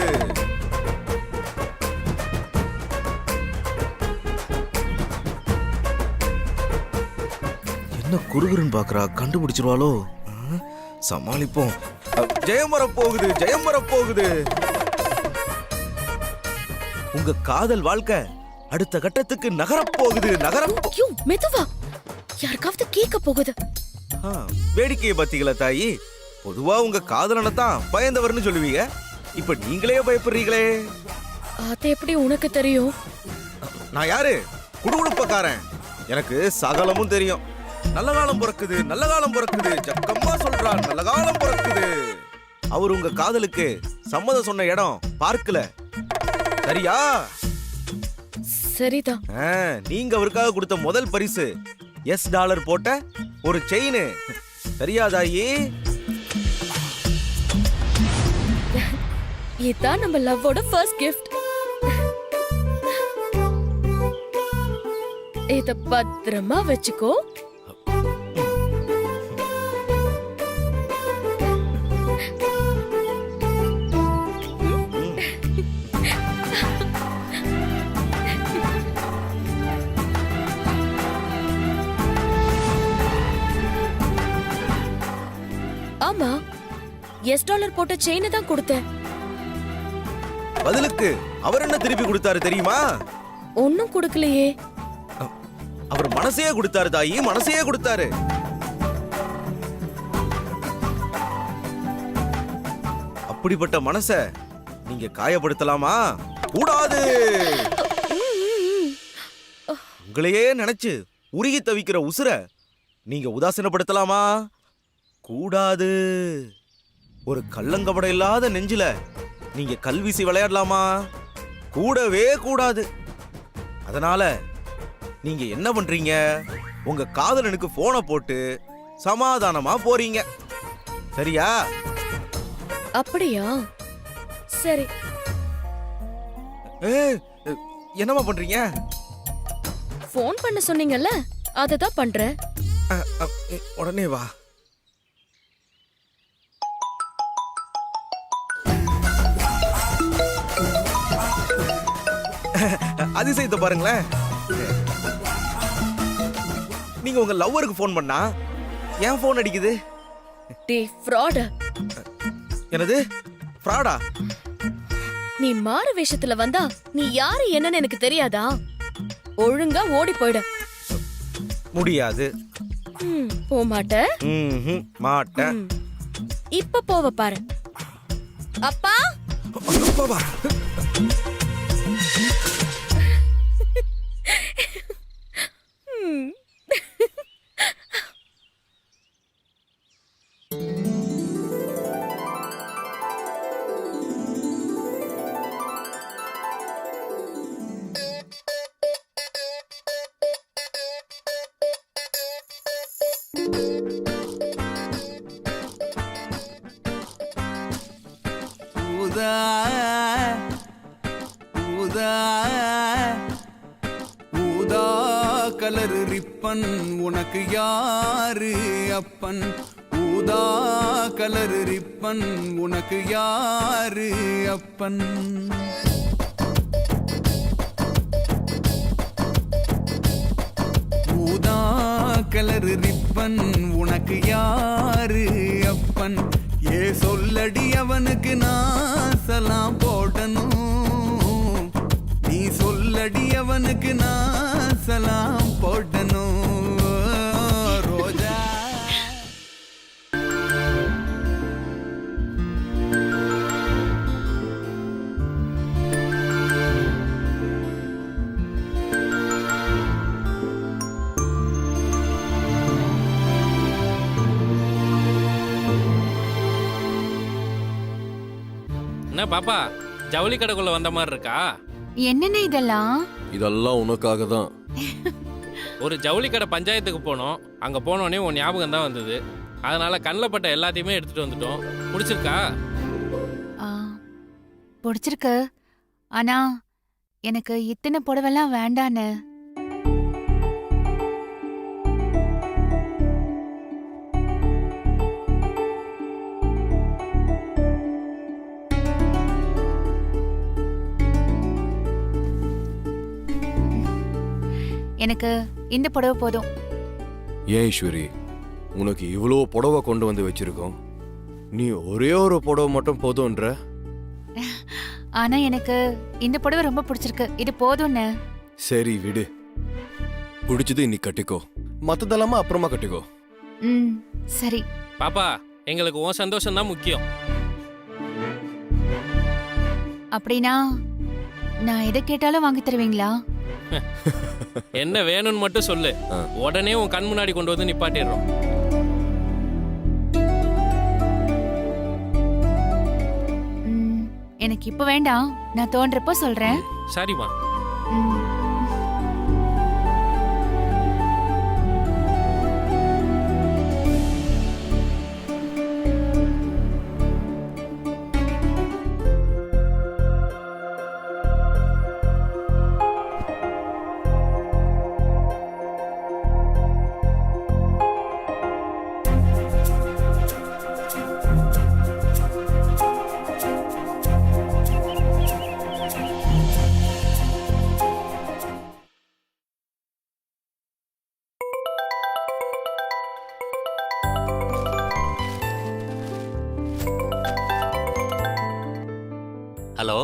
என்ன குறுகுறுன்னு பாக்குறா? கண்டுபிடிச்சிருவாளோ? சமாளிப்போம். ஜெயம் வரப்போகுது, ஜெயம் வரப்போகுது. உங்க காதல் வாழ்க்கை அடுத்த கட்டத்துக்கு நகரப்போகுது, ஐயோ, மெதுவா. யாருக்காவது கேட்க போகுது. வேடிக்கையை பாத்தீங்களா தாயி? பொதுவா உங்க காதலனை தான் பயந்தவர்னு சொல்லுவீங்க. இப்ப நீங்களே பயப்படுறீங்களே. அது எப்படி உனக்கு தெரியும்? நான் யாரு? குடுகுடுப்பக்காரன். எனக்கு சகலமும் தெரியும். நல்ல காலம் பிறக்குது, நல்ல காலம் பிறக்குது. ஜக்கம்மா சொல்றா, நல்ல காலம் பிறக்குது. அவர் உங்க காதலுக்கு சம்மதம் சொன்ன இடம் பார்க்கல, சரியா? சரிதான். நீங்க அவருக்காக கொடுத்த முதல் பரிசு $S போட்ட ஒரு செயின், சரியா தாயி? இதான் நம்ம லவ்வோட ஃபர்ஸ்ட் கிஃப்ட். இத பத்திரமா வச்சுக்கோ. ஆமா, $S போட்ட செயினை தான் கொடுத்தேன். பதிலுக்கு அவர் என்ன திருப்பி கொடுத்தாரு தெரியுமா? ஒன்னும் கொடுக்கலையே. அவர் மனசையே கொடுத்தாரு தாயி, மனசையே கொடுத்தாரு. அப்படிப்பட்ட மனச நீங்க காயப்படுத்தலாமா? கூடாது. உங்களையே நினைச்சு உருகி தவிக்கிற உசுர நீங்க உதாசீனப்படுத்தலாமா? கூடாது. ஒரு கள்ளங்கபடம் இல்லாத நெஞ்சில நீங்க கல்வீசி விளையாடலாமா? கூடவே கூடாது. அதனால நீங்க என்ன பண்றீங்க? உங்க காதலனுக்கு போனை போட்டு சமாதானமா போறீங்க, சரியா? அப்படியா? சரி. என்னமா பண்றீங்க? போன் பண்ண சொன்னீங்கல்ல, அததான் பண்றேன். உடனே வா. அதிசயத்தை பாருங்களேன். நீங்க உங்க லவ்வருக்கு போன் பண்ணா என் போன் அடிக்குது. டேய் ஃப்ராட். என்னது ஃப்ராடா? நீ மாறு வேஷத்துல வந்தா நீ யாரு என்னன்னு எனக்கு தெரியாதா? ஒழுங்கா ஓடி போயிடு. முடியாது. போக மாட்ட? மாட்டேன். இப்ப போவ பாரு. அப்பா பாபா. ஊதா ஊதா ஊதா கலர் ரிப்பன் உனக்கு யாரு அப்பன்? ஊதா கலர் ரிப்பன் உனக்கு யாரு அப்பன்? ஊதா கலர் ரிப்பன் உனக்கு யாரு அப்பன்? ஏ சொல்லடி அவனுக்கு நான் சலாம் போடணும். நீ சொல்லடி அவனுக்கு நான் சலாம் போடணும். ரோஜா என்ன பாப்பா, ஜவுளி கடைக்குள்ள வந்த மாதிரி இருக்கா? என்னென்ன இதெல்லாம்? இதெல்லாம் உனக்காக தான். ஒரு ஜவுளி கடை பஞ்சாயத்துக்கு போனோம். அங்க போனோடனே உன் ஞாபகம் தான் வந்தது. அதனால கண்ணில் பட்ட எல்லாத்தையுமே எடுத்துட்டு வந்துட்டோம். பிடிச்சிருக்கா? பிடிச்சிருக்கு. ஆனா எனக்கு இத்தனை புடவெல்லாம் வேண்டான்னு. எனக்கு இந்த புடவை போதும். ஏன் ஈஸ்வரி, உனக்கு இவ்வளோ புடவை கொண்டு வந்து வச்சிருக்கோம், நீ ஒரே ஒரு புடவை மட்டும் போதும்ன்ற? ஆனா எனக்கு இந்த புடவை ரொம்ப பிடிச்சிருக்கு. இது போதும்னு. சரி விடு, பிடிச்சது இன்னைக்கு கட்டிக்கோ, மத்ததெல்லாமா அப்புறமா கட்டிக்கோ. சரி பாப்பா, எங்களுக்கு உன் சந்தோஷம் தான் முக்கியம். அப்படின்னா நான் எதை கேட்டாலும் வாங்கி தருவீங்களா? என்ன வேணும்னு மட்டும் சொல்லு, உடனே உன் கண் முன்னாடி கொண்டு வந்து நிப்பாட்டிடுறோம். எனக்கு இப்ப வேண்டாம், நான் தோன்றப்போ சொல்றேன். சரிம்மா. ஹலோ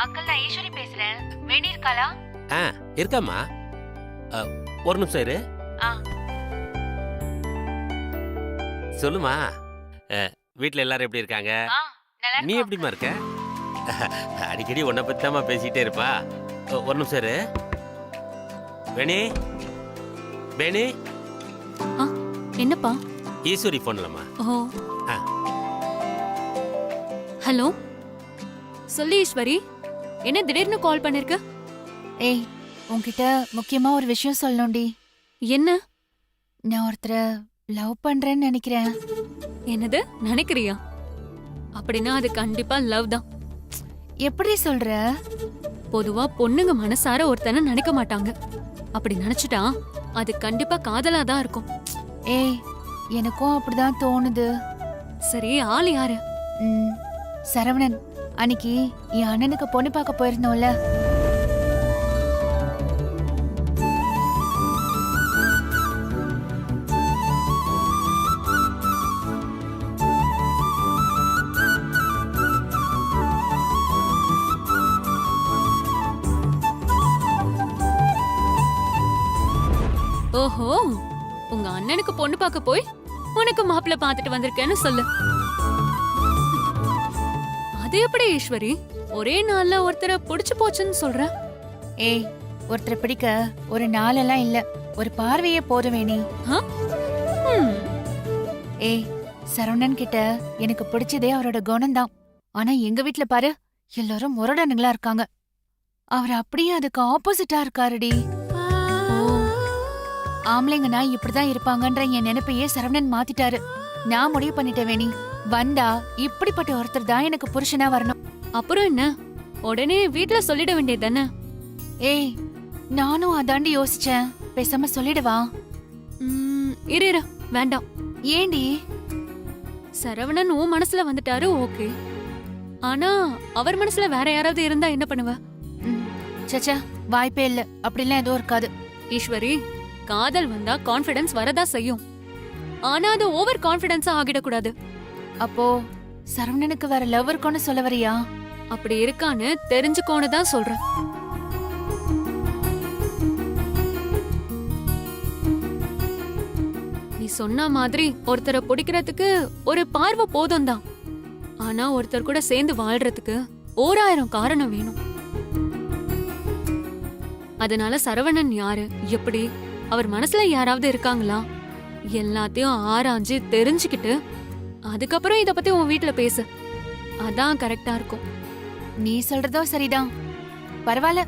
அங்கிள், நான் ஈஸ்வரி பேசுறேன். வேணி இருக்காளா? இருக்காம்மா. ஒரு நிமிஷம் இரு. சொல்லுமா, வீட்டில் எல்லாரும் எப்படி இருக்காங்க? நீ எப்படிமா இருக்க? அடிக்கடி உன்னை பத்தி தாம்மா பேசிக்கிட்டே இருப்பா. ஒரு நிமிஷம் இரு. வேணி வேணி. என்னப்பா? ஈஸ்வரி போன்லம்மா. ஹலோ, சொல்லு ஈஸ்வரி, என்ன திடீர்னு கால் பண்ணிருக்க? ஏய், உன்கிட்ட முக்கியமா ஒரு விஷயம் சொல்லணும்டி. என்ன? நான் ஒருத்தரை லவ் பண்றேன்னு நினைக்கிறேன். என்னது நினைக்கிறியா? அப்படின்னா அது கண்டிப்பா லவ் தான். எப்படி சொல்ற? பொதுவா பொண்ணுங்க மனசார ஒருத்தனை நினைக்க மாட்டாங்க. அப்படி நினைச்சிட்டா அது கண்டிப்பா காதலா தான் இருக்கும். ஏய், எனக்கும் அப்படிதான் தோணுது. சரி, ஆள் யாரு? சரவணன். அன்னைக்கு என் அண்ணனுக்கு பொண்ணு பார்க்க போயிருந்தோம்ல, உங்க அண்ணனுக்கு பொண்ணு பார்க்க போய் உனக்கு மாப்பிள்ளை பார்த்துட்டு வந்திருக்கேன்னு சொல்லு. அது எப்படி ஈஸ்வரி ஒரே நாள்ல ஒருத்தரை புடிச்சு போச்சுன்னு சொல்ற? ஏய், ஒருத்தரை பிடிக்க ஒரு நாளெல்லாம் இல்ல, ஒரு பார்வையே போதுவேணி. ஏய், சரவணன் கிட்ட எனக்கு பிடிச்சதே அவரோட குணம்தான். ஆனா எங்க வீட்ல பாரு, எல்லாரும் முரடனுங்களா இருக்காங்க. அவர் அப்படியே அதுக்கு ஆப்போசிட்டா இருக்காருடி. ஆம்பளைங்கன்னா இப்படிதான் இருப்பாங்கன்ற என் நினைப்பையே சரவணன் மாத்திட்டாரு. நான் முடிவு பண்ணிட்டேன் வேணி, வந்தா இப்படிப்பட்ட ஒருத்தர் தான் எனக்கு புருஷனா வரணும். அப்புறம் என்ன, உடனே வீட்ல சொல்லிட வேண்டியது தானே? ஏய், நானும் அதாண்டி யோசிச்சேன். பேசாம சொல்லிடுவா. இரு இரு, வேண்டாம். ஏண்டி? சரவணன் உன் மனசுல வந்துட்டாரு, ஓகே. ஆனா அவர் மனசுல வேற யாராவது இருந்தா என்ன பண்ணுவ? சச்சா, வாய்ப்பே இல்ல. அப்படிலாம் எதுவும் இருக்காது. ஈஸ்வரி, காதல் வந்தா கான்ஃபிடன்ஸ் வரதா செய்யும். ஆனா அது ஓவர் கான்ஃபிடன்ஸா ஆகிடக்கூடாது. அப்போ சரவணனுக்கு வேற லவ் இருக்கும்னு சொல்ல வரியா? அப்படி இருக்கான்னு தெரிஞ்சுக்கோன்னு தான் சொல்றேன். நீ சொன்ன மாதிரி ஒருத்தரை பிடிக்கிறதுக்கு ஒரு பார்வை போதும் தான். ஆனா ஒருத்தர் கூட சேர்ந்து வாழ்றதுக்கு 1000 காரணம் வேணும். அதனால சரவணன் யாரு, எப்படி, அவர் மனசுல யாராவது இருக்காங்களா, எல்லாத்தையும் ஆராய்ஞ்சு தெரிஞ்சுக்கிட்டு அதுக்கப்புறம் இத பத்தி உன் வீட்ல பேசு. அதான் கரெக்டா இருக்கும். நீ சொல்றதோ சரிதான். பரவாயில்ல.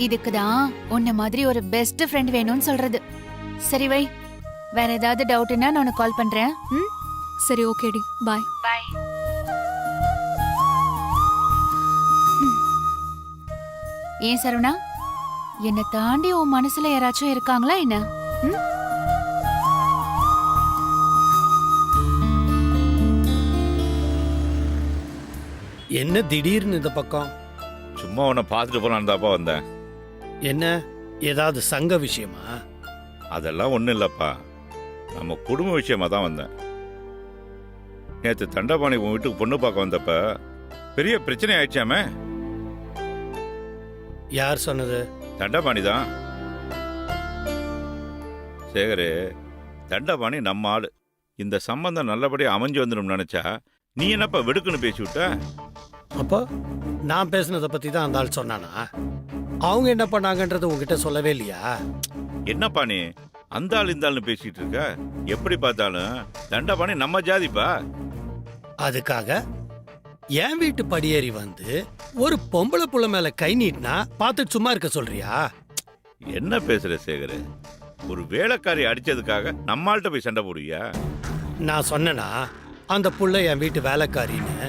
இதுக்குதான் உன்ன மாதிரி ஒரு பெஸ்ட் ஃப்ரெண்ட் வேணும்னு சொல்றது. சரி வை, வேற ஏதாவது டவுட்னா நான் உனக்கு கால் பண்றேன். சரி, ஓகேடி, பாய். பாய். ஏன் சரவணா, என்னை தாண்டி உன் மனசுல யாராச்சும் இருக்காங்களா என்ன? என்ன திடீர்னு இந்த பக்கம்? சும்மா உன்னை பார்த்துட்டு போனான்னு தாப்பா வந்தேன். என்ன, ஏதாவது சங்க விஷயமா? அதெல்லாம் ஒன்றும் இல்லைப்பா, நம்ம குடும்ப விஷயமா தான் வந்தேன். நேற்று தண்டபாணி உன் வீட்டுக்கு பொண்ணு பார்க்க வந்தப்ப பெரிய பிரச்சனை ஆயிடுச்சாமே. யார் சொன்னது? தண்டபாணி தான். சேகரே, தண்டபாணி நம்ம ஆளு. இந்த சம்பந்தம் நல்லபடியாக அமைஞ்சு வந்துடும் நினைச்சா நீ என்னப்பா வெடுக்குன்னு பேசி விட்ட? அப்போ நான் பேசுனதை பத்தி தான் அந்த ஆள் சொன்னானா? அவங்க என்ன பண்ணாங்கன்றது உங்ககிட்ட சொல்லவே இல்லையா? என்னப்பா நீ அந்த ஆள் இந்த ஆள்னு பேசிட்டு இருக்க? எப்படி பார்த்தாலும் தண்டபாணி நம்ம ஜாதிப்பா. அதுக்காக என் வீட்டு படியேறி வந்து ஒரு பொம்பளை புள்ள மேல கை நீட்டினா பார்த்துட்டு சும்மா இருக்க சொல்றியா? என்ன பேசுற சேகர்? ஒரு வேலைக்காரி அடிச்சதுக்காக நம்மள்கிட்ட போய் சண்டை போடுவியா? நான் சொன்னேனா அந்த புள்ள என் வீட்டு வேலைக்காரின்னு?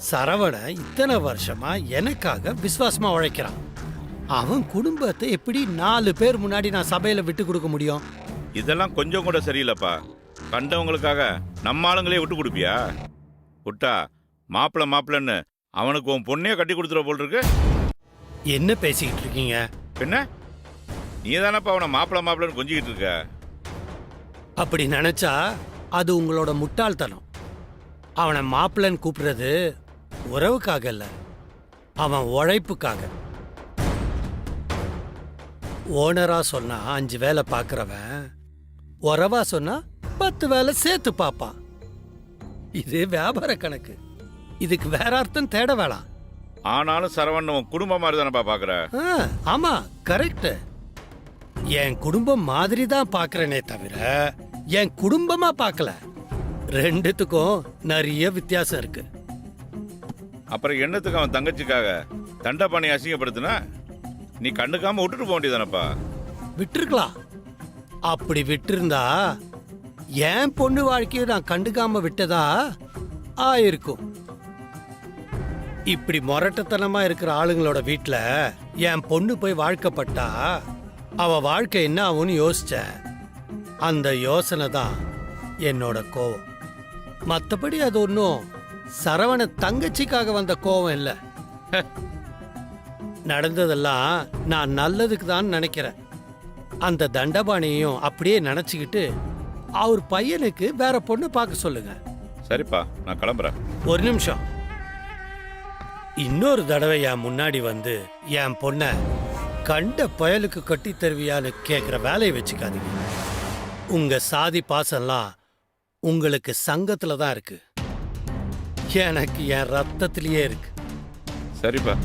சரவண இத்தனை வருஷமா எனக்காக விசுவாசமா உழைக்கிறான். அவன் குடும்பத்தை எப்படி 4 பேர் முன்னாடி நான் சபையில விட்டு கொடுக்க முடியும்? இதெல்லாம் கொஞ்சம் கூட சரியில்லைப்பா. கண்டவங்களுக்காக நம்ம ஆளுங்களே விட்டு கொடுப்பியா? விட்டா மாப்பிள்ளன்னு அவனுக்கு உன் பொண்ணே கட்டி கொடுத்துட போல் இருக்கு. என்ன பேசிக்கிட்டு இருக்கீங்க? என்ன, நீ தானப்பா அவனை மாப்பிள்ளன்னு கொஞ்சிக்கிட்டு இருக்க? அப்படி நினைச்சா அது உங்களோட முட்டாள்தனம். அவனை மாப்பிள்ளன்னு கூப்பிடுறது உறவுக்காக இல்ல, அவன் உழைப்புக்காக. ஓனரா சொன்னா 5 வேலை பார்க்கறவன் உறவா சொன்னா 10 வேலை சேர்த்து பாப்பான். இது வியாபார கணக்கு. இதுக்கு வேற அர்த்தம் தேட வேணாம். ஆனாலும் சரவணன் உன் குடும்பம் மாதிரி தானப்பா பாக்குற? ஆமா, கரெக்ட். என் குடும்பம் மாதிரி தான் பாக்குறேனே தவிர என் குடும்பமா பார்க்கல. ரெண்டுத்துக்கும் நிறைய வித்தியாசம் இருக்கு. அப்புறம் என்னத்துக்கு அவன் தங்கச்சிக்காக தண்டபாணி அசிங்கப்படுத்தினா நீ கண்டுக்காம விட்டுட்டு போக வேண்டியதானப்பா? விட்டுருக்கலாம். அப்படி விட்டிருந்தா என் பொண்ணு வாழ்க்கையை நான் கண்டுக்காம விட்டதா ஆயிருக்கும். இப்படி மொரட்டத்தனமா இருக்கிற ஆளுங்களோட வீட்டுல என் பொண்ணு போய் வாழ்க்கப்பட்டா அவ வாழ்க்கை என்ன ஆகும்னு யோசிச்ச. அந்த யோசனை தான் என்னோட கோவம். மற்றபடி அது ஒன்றும் சரவண தங்கச்சிக்காக வந்த கோவம் இல்லை. நடந்ததெல்லாம் நான் நல்லதுக்கு தான் நினைக்கிறேன். அந்த தண்டபாணியையும் அப்படியே நினைச்சுக்கிட்டு அவர் பையனுக்கு வேற பொண்ணு பார்க்க சொல்லுங்க. சரிப்பா, நான் கிளம்புறேன். ஒரு நிமிஷம். இன்னொரு தடவை என் முன்னாடி வந்து என் பொண்ண கண்ட பயலுக்கு கட்டி தருவியான்னு கேட்குற வேலையை வச்சுக்காதீங்க. உங்க சாதி பாசம்லாம் உங்களுக்கு சங்கத்துல தான் இருக்கு, எனக்கு என் ரத்தத்திலேயே இருக்கு. சரிப்பா.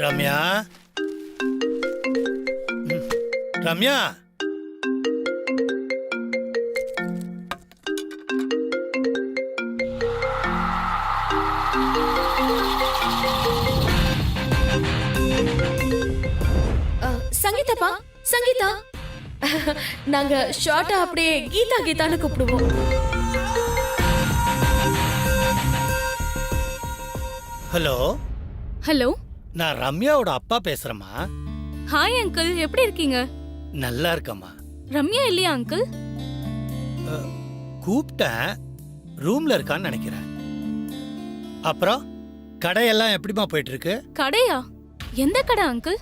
ரம்யா, ரம்யா, சங்கீதாப்பா, சங்கீதா. நாங்க ஷார்ட்டா அப்படியே கீதா கீதான்னு கூப்பிடுவோம். ஹலோ. ஹலோ, நான் ரம்யாவோட அப்பா பேசுறேம்மா. ஹாய் அங்கிள், எப்படி இருக்கீங்க? நல்லா இருக்கம்மா. ரம்யா இல்லையா அங்கிள்? கூப்பிட்டேன், ரூம்ல இருக்கான்னு நினைக்கிறேன். அப்புறம் கடையெல்லாம் எப்படிமா போயிட்டு இருக்கு? கடையா? எந்த கடை அங்கிள்?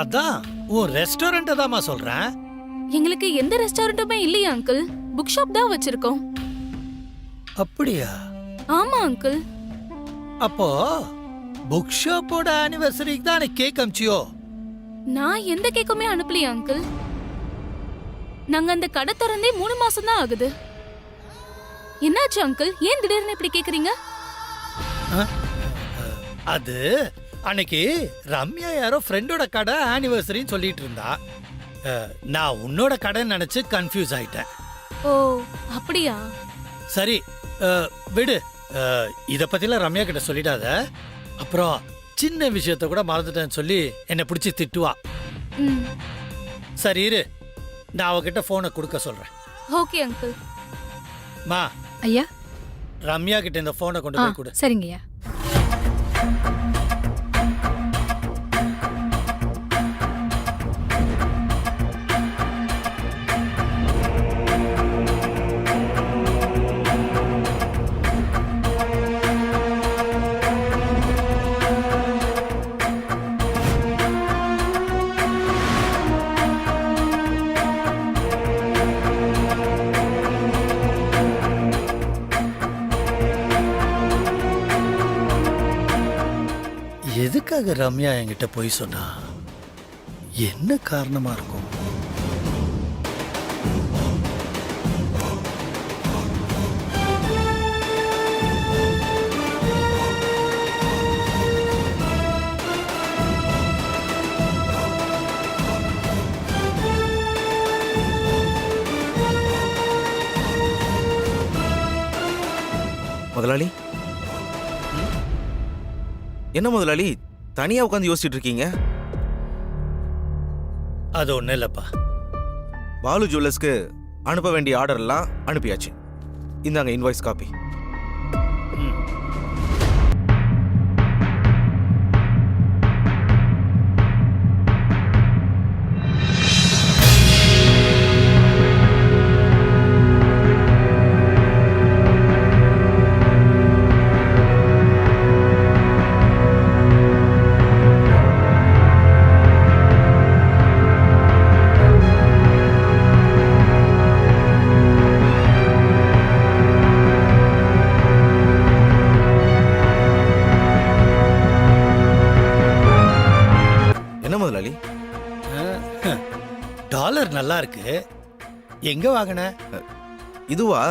அதான் உன் ரெஸ்டாரண்ட் தான்மா சொல்றேன். எங்களுக்கு எந்த ரெஸ்டாரண்ட்டுமே இல்லையா அங்கிள், புக் ஷாப் தான் வச்சிருக்கோம். அப்படியா? ஆமா அங்கிள். அப்போ புக் ஷாப்போட ஆனிவர்சரிக்கு தான் எனக்கு கேக் அனுப்பிச்சியோ? நான் எந்த கேக்குமே அனுப்பலையா அங்கிள். நாங்க அந்த கடை திறந்தே 3 மாசம் தான் ஆகுது. என்னாச்சு அங்கிள், ஏன் திடீர்னு இப்படி கேக்குறீங்க? அது அன்னைக்கு ரம்யா யாரோ ஃப்ரெண்டோட கடை ஆனிவர்சரின்னு சொல்லிட்டு இருந்தா. நான் உன்னோட கடைன்னு நினைச்சு கன்ஃபியூஸ் ஆயிட்டேன். ஓ அப்படியா? சரி விடு, இத பத்திலாம் ரம்யா கிட்ட சொல்லிடாத. அப்புறம் சின்ன விஷயத்த கூட மறந்துட்டேன்னு சொல்லி என்னை பிடிச்சி திட்டுவா. சரி இரு, நான் அவகிட்ட போனை கொடுக்க சொல்றேன். Okay uncle. மா. ஐயா. ரம்யா கிட்ட இந்த போனை கொண்டு போய் கொடு. சரிங்கய்யா. எதுக்காக ரம்யா என்கிட்ட போய் சொன்னா? என்ன காரணமா இருக்கும்? முதலாளி, என்ன முதலாளி தனியா உட்காந்து யோசிச்சுட்டு இருக்கீங்க? அது ஒண்ணு இல்லப்பா. பாலு ஜுவல்லர்ஸ்க்கு அனுப்ப வேண்டிய ஆர்டர் எல்லாம் அனுப்பியாச்சு. இந்தாங்க இன்வாய்ஸ் காப்பி. முதலாளி, டாலர் நல்லா இருக்கு. எங்க வாங்கின? இதுவா?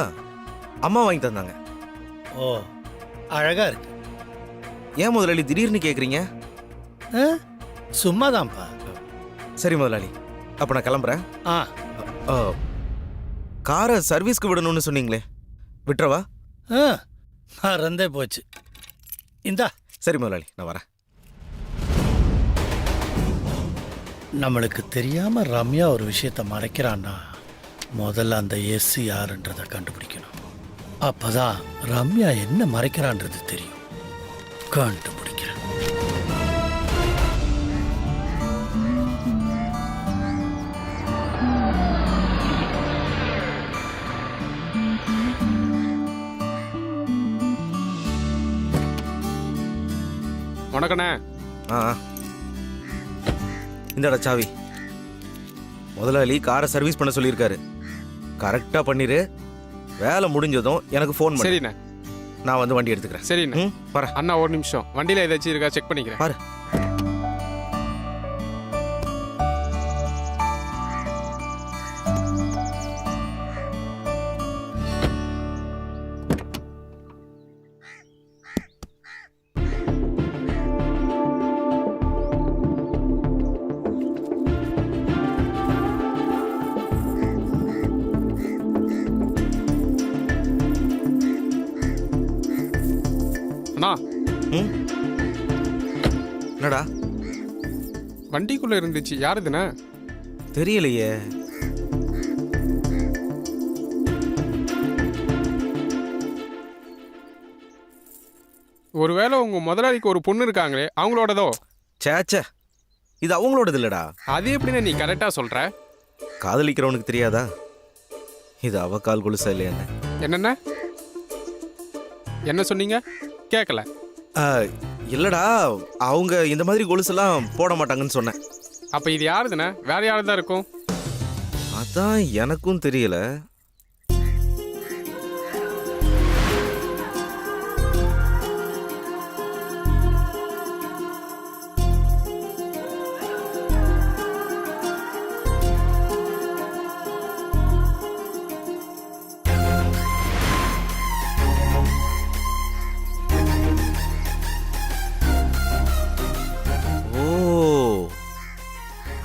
அம்மா வாங்கி தந்தாங்க. ஓ, அழகா இருக்கு. ஏன் முதலாளி திடீர்னு கேக்குறீங்க? சும்மாதான்ப்பா. சரி முதலாளி, அப்ப நான் கிளம்புறேன். காரை சர்வீஸ்க்கு விடணும்னு சொன்னீங்களே, விட்டுறவா? மறந்தே போச்சு. இந்தா. சரி முதலாளி, நான் வரேன். நம்மளுக்கு தெரியாம ரம்யா ஒரு விஷயத்த மறைக்கிறான்னா முதல்ல அந்த எஸ் யாருன்றதை கண்டுபிடிக்கணும். அப்பதான் ரம்யா என்ன மறைக்கிறான்றது தெரியும். கண்டுபிடிக்கிறேன். வணக்கண்ணே. ஆ இந்தடா சாவி. முதலாளி காரை சர்வீஸ் பண்ண சொல்லியிருக்காரு. கரெக்டாக பண்ணிடு. வேலை முடிஞ்சதும் எனக்கு ஃபோன் பண்ணு. சரிண்ணே. நான் வந்து வண்டி எடுத்துக்கிறேன். சரிண்ணே. பாரு அண்ணா ஒரு நிமிஷம், வண்டியில் ஏதாச்சும் இருக்கா செக் பண்ணிக்கிறேன். பாரு. அண்ணா. என்னடா வண்டிக்குள்ள இருந்துச்சு, யாருதுண்ணே? தெரியலையே. ஒருவேளை உங்க முதலாளிக்கு ஒரு பொண்ணு இருக்காங்களே, அவங்களோடதோ? சேச்சே, இது அவங்களோடது இல்லடா. அது எப்படின்னு நீ கரெக்டா சொல்ற? காதலிக்கிறவனுக்கு தெரியாதா இது அவ கால் கொலுசா இல்லையான்னு? என்னென்ன என்ன சொன்னீங்க? கேட்கல. இல்லடா, அவங்க இந்த மாதிரி கொலுசெல்லாம் போட மாட்டாங்கன்னு சொன்னேன். அப்ப இது யாருதுண்ணே? வேற யாரு தான் இருக்கும்? அதான் எனக்கும் தெரியல.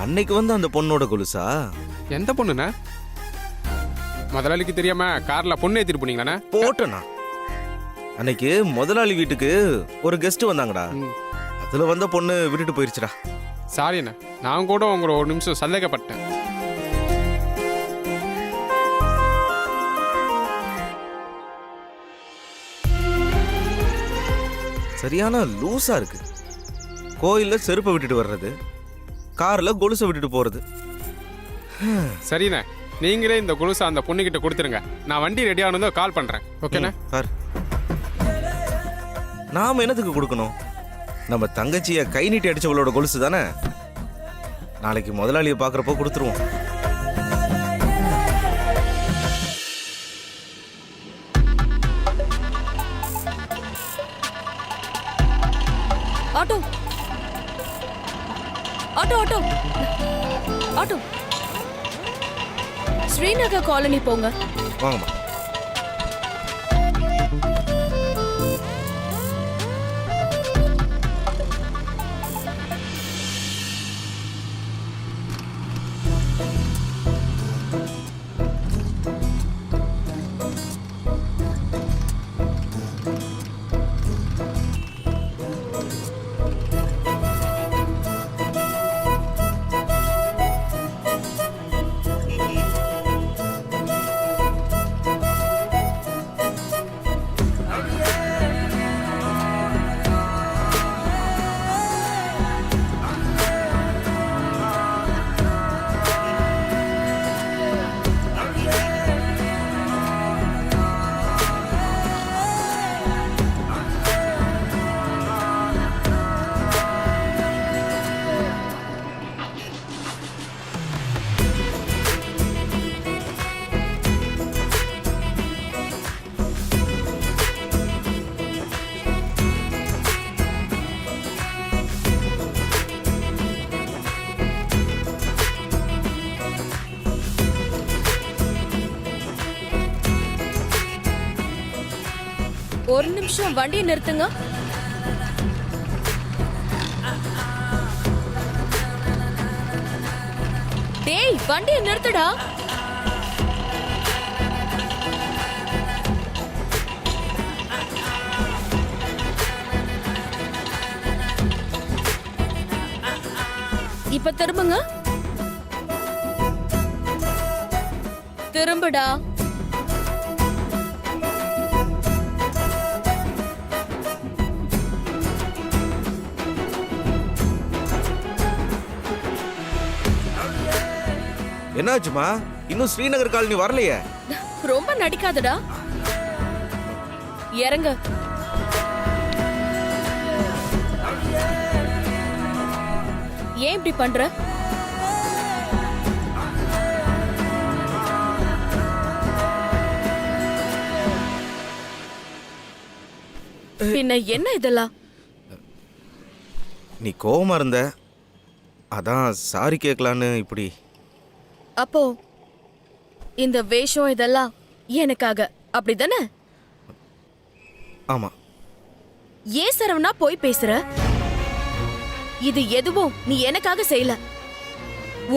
அன்னைக்கு வந்து அந்த பொண்ணோட கொலுசா? எந்த பொண்ணுண்ணே? முதலாளிக்கு தெரியாம கார்ல பொண்ணு ஏத்திட்டு போனீங்களாண்ணே? போட்டேண்ணா. அன்னைக்கு முதலாளி வீட்டுக்கு ஒரு கெஸ்ட் வந்தாங்கடா. அதுல வந்த பொண்ணு விட்டுட்டு போயிருச்சுடா. சாரிண்ணே, நான் கூட உங்களை ஒரு நிமிஷம் சந்தேகப்பட்டேன். சரியான லூசா இருக்கு. கோயில்ல செருப்பை விட்டுட்டு வர்றது, கார்ல கொலுசை விட்டுட்டு போறது. சரிண்ணே, நீங்களே இந்த கொலுசை அந்த பொண்ணுகிட்ட கொடுத்துருங்க. நான் வண்டி ரெடி ஆனதோ கால் பண்றேன். ஓகேண்ணே? சார், நாம என்னத்துக்கு கொடுக்கணும்? நம்ம தங்கச்சிய கை நீட்டி அடிச்சவளோட கொலுசு தானே. நாளைக்கு முதலாளியை பாக்குறப்போ கொடுத்துருவோம். Auto auto auto auto, Srinagar colony போங்க. வாங்கம்மா. ஒரு நிமிஷம் வண்டியை நிறுத்துங்க. டேய், வண்டியை நிறுத்துடா. இப்ப திரும்புங்க. திரும்புடா. என்னாச்சுமா? இன்னும் ஸ்ரீநகர் காலனி வரலையே? ரொம்ப நடிக்காதடா. இறங்க. ஏன் இப்படி பண்ற? பின்ன என்ன இதெல்லாம்? நீ கோவமா இருந்த, அதான் சாரி கேட்கலான்னு இப்படி. அப்போ இந்த வேஷம் இதெல்லாம் எனக்காக, அப்படிதானே? ஆமா. ஏன் சரவணா போய் பேசுற? இது எதுவும் நீ எனக்காக செய்யல,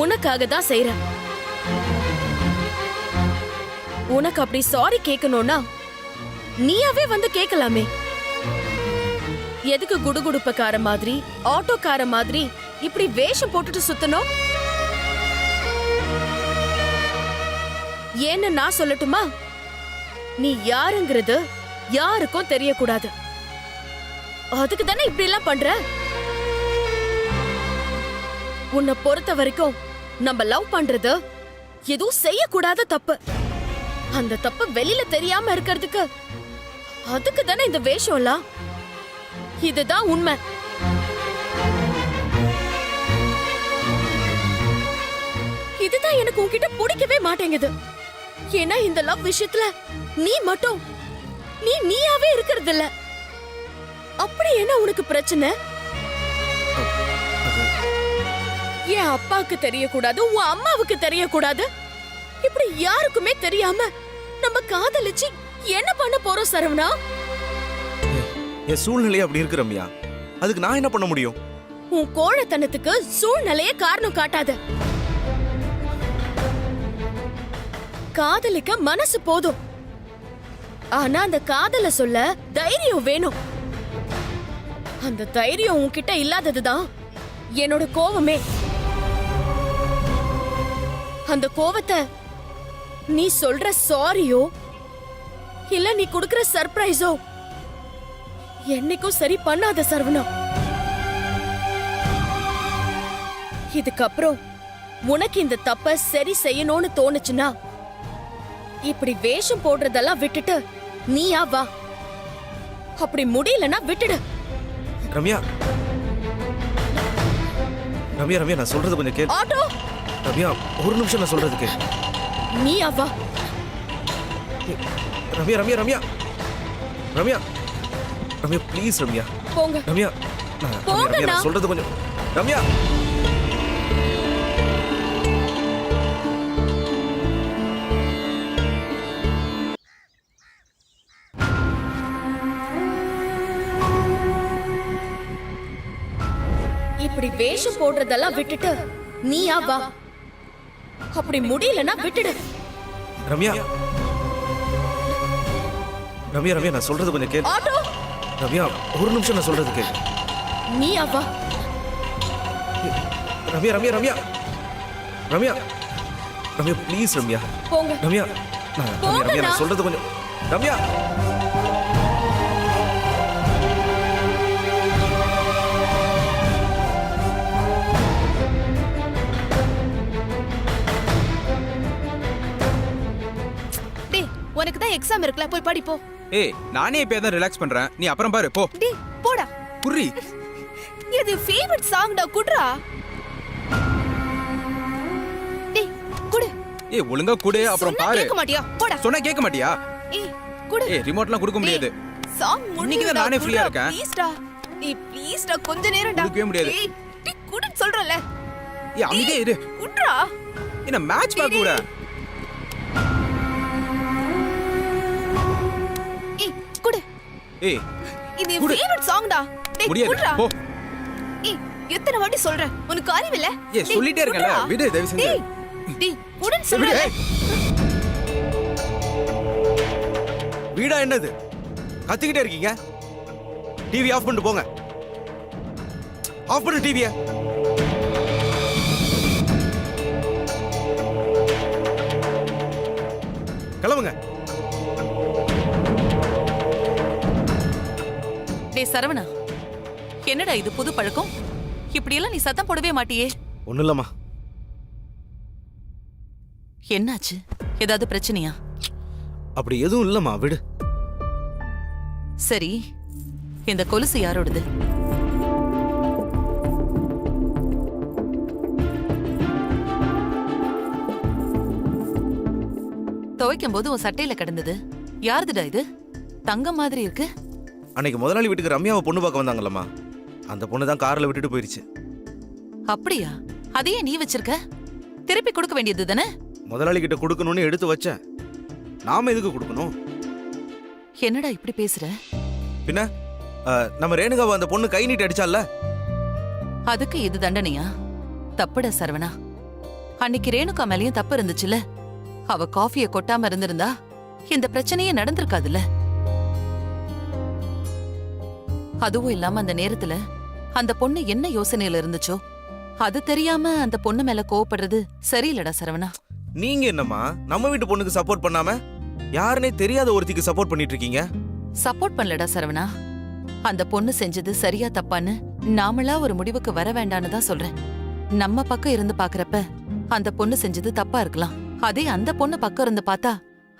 உனக்காக தான் செய்யற. உனக்கு அப்படி சாரி கேட்கணும்னா நீயாவே வந்து கேட்கலாமே. எதுக்கு குடுகுடுப்பக்கார மாதிரி, ஆட்டோக்கார மாதிரி இப்படி வேஷம் போட்டுட்டு சுத்தணும்? ஏன்னு நான் சொல்லட்டுமா? நீ யாருங்கிறது யாருக்கும் தெரியக்கூடாது. அதுக்கு தானே இப்படி எல்லாம் பண்ற. உன்னை பொறுத்த வரைக்கும் நம்ம லவ் பண்றது எதுவும் செய்யக்கூடாத தப்பு. அந்த தப்பு வெளியில தெரியாம இருக்கிறதுக்கு அதுக்கு தானே இந்த வேஷம்லாம். இதுதான் உண்மை. இதுதான் எனக்கு உன்கிட்ட பிடிக்கவே மாட்டேங்குது. ஏன்னா இந்த லவ் விஷயத்துல நீ மட்டும் நீயாவே இருக்கிறது இல்ல. அப்படி என்ன உனக்கு பிரச்சனை? என் அப்பாவுக்கு தெரியக்கூடாது, உன் அம்மாவுக்கு தெரியக்கூடாது. இப்படி யாருக்குமே தெரியாம நம்ம காதலிச்சு என்ன பண்ண போறோம் சரவணா? என் சூழ்நிலை அப்படி இருக்கு ரம்யா, அதுக்கு நான் என்ன பண்ண முடியும்? உன் கோழைத்தனத்துக்கு சூழ்நிலையே காரணம் காட்டாத. காதலிக்க மனசு போதும், ஆனா அந்த காதல சொல்ல தைரியம் வேணும். அந்த தைரியம் உன்கிட்ட இல்லாததுதான் என்னோட கோவமே. அந்த கோவத்தை நீ சொல்ற சாரியோ இல்ல நீ கொடுக்கிற சர்ப்ரைஸோ என்னைக்கும் சரி பண்ணாத சரவணா. இதுக்கப்புறம் உனக்கு இந்த தப்ப சரி செய்யணும்னு தோணுச்சுன்னா இப்படி வேஷம் போடுறதெல்லாம் விட்டுட்டு நீயா வா. அப்படி முடியலன்னா விட்டுடு. ரம்யா ரம்யா ரம்யா நான் சொல்றது கொஞ்சம் கேளு. ஆட்டோ ரம்யா ஒரு நிமிஷம் நான் சொல்றது கேளு. நீயா வா. ரம்யா ரம்யா ரம்யா ரம்யா ரம்யா ப்ளீஸ் ரம்யா. போங்க ரம்யா போங்க. நான் சொல்றது கொஞ்சம். ரம்யா இப்படி வேஷம் போடுறதெல்லாம் விட்டுட்டு நீயா வா. அப்படி முடியலன்னா விட்டுடு. ரம்யா ரம்யா ரம்யா நான் சொல்றது கொஞ்சம் கேளு. ஆட்டோ ரம்யா ஒரு நிமிஷம் நான் சொல்றது கேளு. நீயா வா. ரம்யா ரம்யா ரம்யா ரம்யா ரம்யா ப்ளீஸ் ரம்யா. போங்க ரம்யா ரம்யா நான் சொல்றது கொஞ்சம். ரம்யா உனக்கு தான் எக்ஸாம் இருக்குல, போய் படி போ. ஏய் நானே இப்ப தான் ரிலாக்ஸ் பண்றேன், நீ அப்புறம் பாரு போ. டேய் போடா. புரி இது ஃபேவரட் சாங் டா, குடுறா. டேய் குடு. ஏய் ஒழுங்கா குடு, அப்புறம் பாரு. கேட்க மாட்டியா? போடா. சொன்னா கேட்க மாட்டியா? ஏய் குடு. ஏய் ரிமோட்லாம் கொடுக்க முடியாது. சாங் இன்னைக்கு தான் நானே ஃப்ரீயா இருக்கேன். ப்ளீஸ் டா. ஏய் ப்ளீஸ் டா, கொஞ்ச நேரம் டா. கொடுக்கவே முடியாது. டேய் குடுன்னு சொல்றல. ஏய் அமைதியா இரு. குடுறா. என்ன மேட்ச் பார்க்க கூட. ஏய் இது ஃபேவரட் சாங் டா. டேய் குடுறா. போ. ஏய் எத்தனை வாட்டி சொல்றேன், உனக்கு அறிவு இல்ல? ஏய் சொல்லிட்டே இருக்கல, விடு தயவு செஞ்சு. டேய் குடுன்னு சொல்றல. வீடா என்னது கத்திக்கிட்டே இருக்கீங்க? டிவி ஆஃப் பண்ணிட்டு போங்க. ஆஃப் பண்ணு டிவியை. கிளம்புங்க. டேய் சரவணா, என்னடா இது புது பழக்கம்? இப்படியெல்லாம் நீ சத்தம் போடவே மாட்டியே. ஒன்றும் இல்லைம்மா. என்னாச்சு? ஏதாவது பிரச்சனையா? அப்படி எதுவும் இல்லைம்மா, விடு. சரி, இந்த கொலுசு யாரோடது? துவைக்கும் போது உன் சட்டையில கிடந்தது. யாருதுடா இது? தங்கம் மாதிரி இருக்கு. அன்னைக்கு முதலாளி வீட்டுக்கு ரம்யாவை பொண்ணு பார்க்க வந்தாங்கல்லம்மா, அந்த பொண்ணு தான் கார்ல விட்டுட்டு போயிருச்சு. அப்படியா? அதையே நீ வச்சிருக்க? திருப்பி கொடுக்க வேண்டியது தானே? முதலாளி கிட்ட கொடுக்கணும்னு எடுத்து வச்சேன். நாம எதுக்கு கொடுக்கணும்? என்னடா இப்படி பேசுற? பின்ன நம்ம ரேணுகாவை அந்த பொண்ணு கை நீட்டி அடிச்சால, அதுக்கு இது தண்டனையா? தப்புடா சரவணா. அன்னைக்கு ரேணுகா மேலயும் தப்பு இருந்துச்சுல. அவ காஃபியை கொட்டாம இருந்திருந்தா இந்த பிரச்சனையே நடந்திருக்காதுல்ல. அதுவும் இல்லாம அந்த நேரத்துல அந்த பொண்ணு என்ன யோசனையில இருந்துச்சோ அது தெரியாம அந்த பொண்ணு மேல கோவப்படுறது சரியில்லடா சரவணா. நீங்க என்னம்மா நம்ம வீட்டு பொண்ணுக்கு சப்போர்ட் பண்ணாம யாருனே தெரியாத ஒருத்திக்கு சப்போர்ட் பண்ணிட்டு இருக்கீங்க? சப்போர்ட் பண்ணலடா சரவணா. அந்த பொண்ணு செஞ்சது சரியா தப்பான்னு நாமளா ஒரு முடிவுக்கு வர வேண்டான்னு தான் சொல்றேன். நம்ம பக்கம் இருந்து பாக்குறப்ப அந்த பொண்ணு செஞ்சது தப்பா இருக்கலாம். அதே அந்த பொண்ணு பக்கம் இருந்து பார்த்தா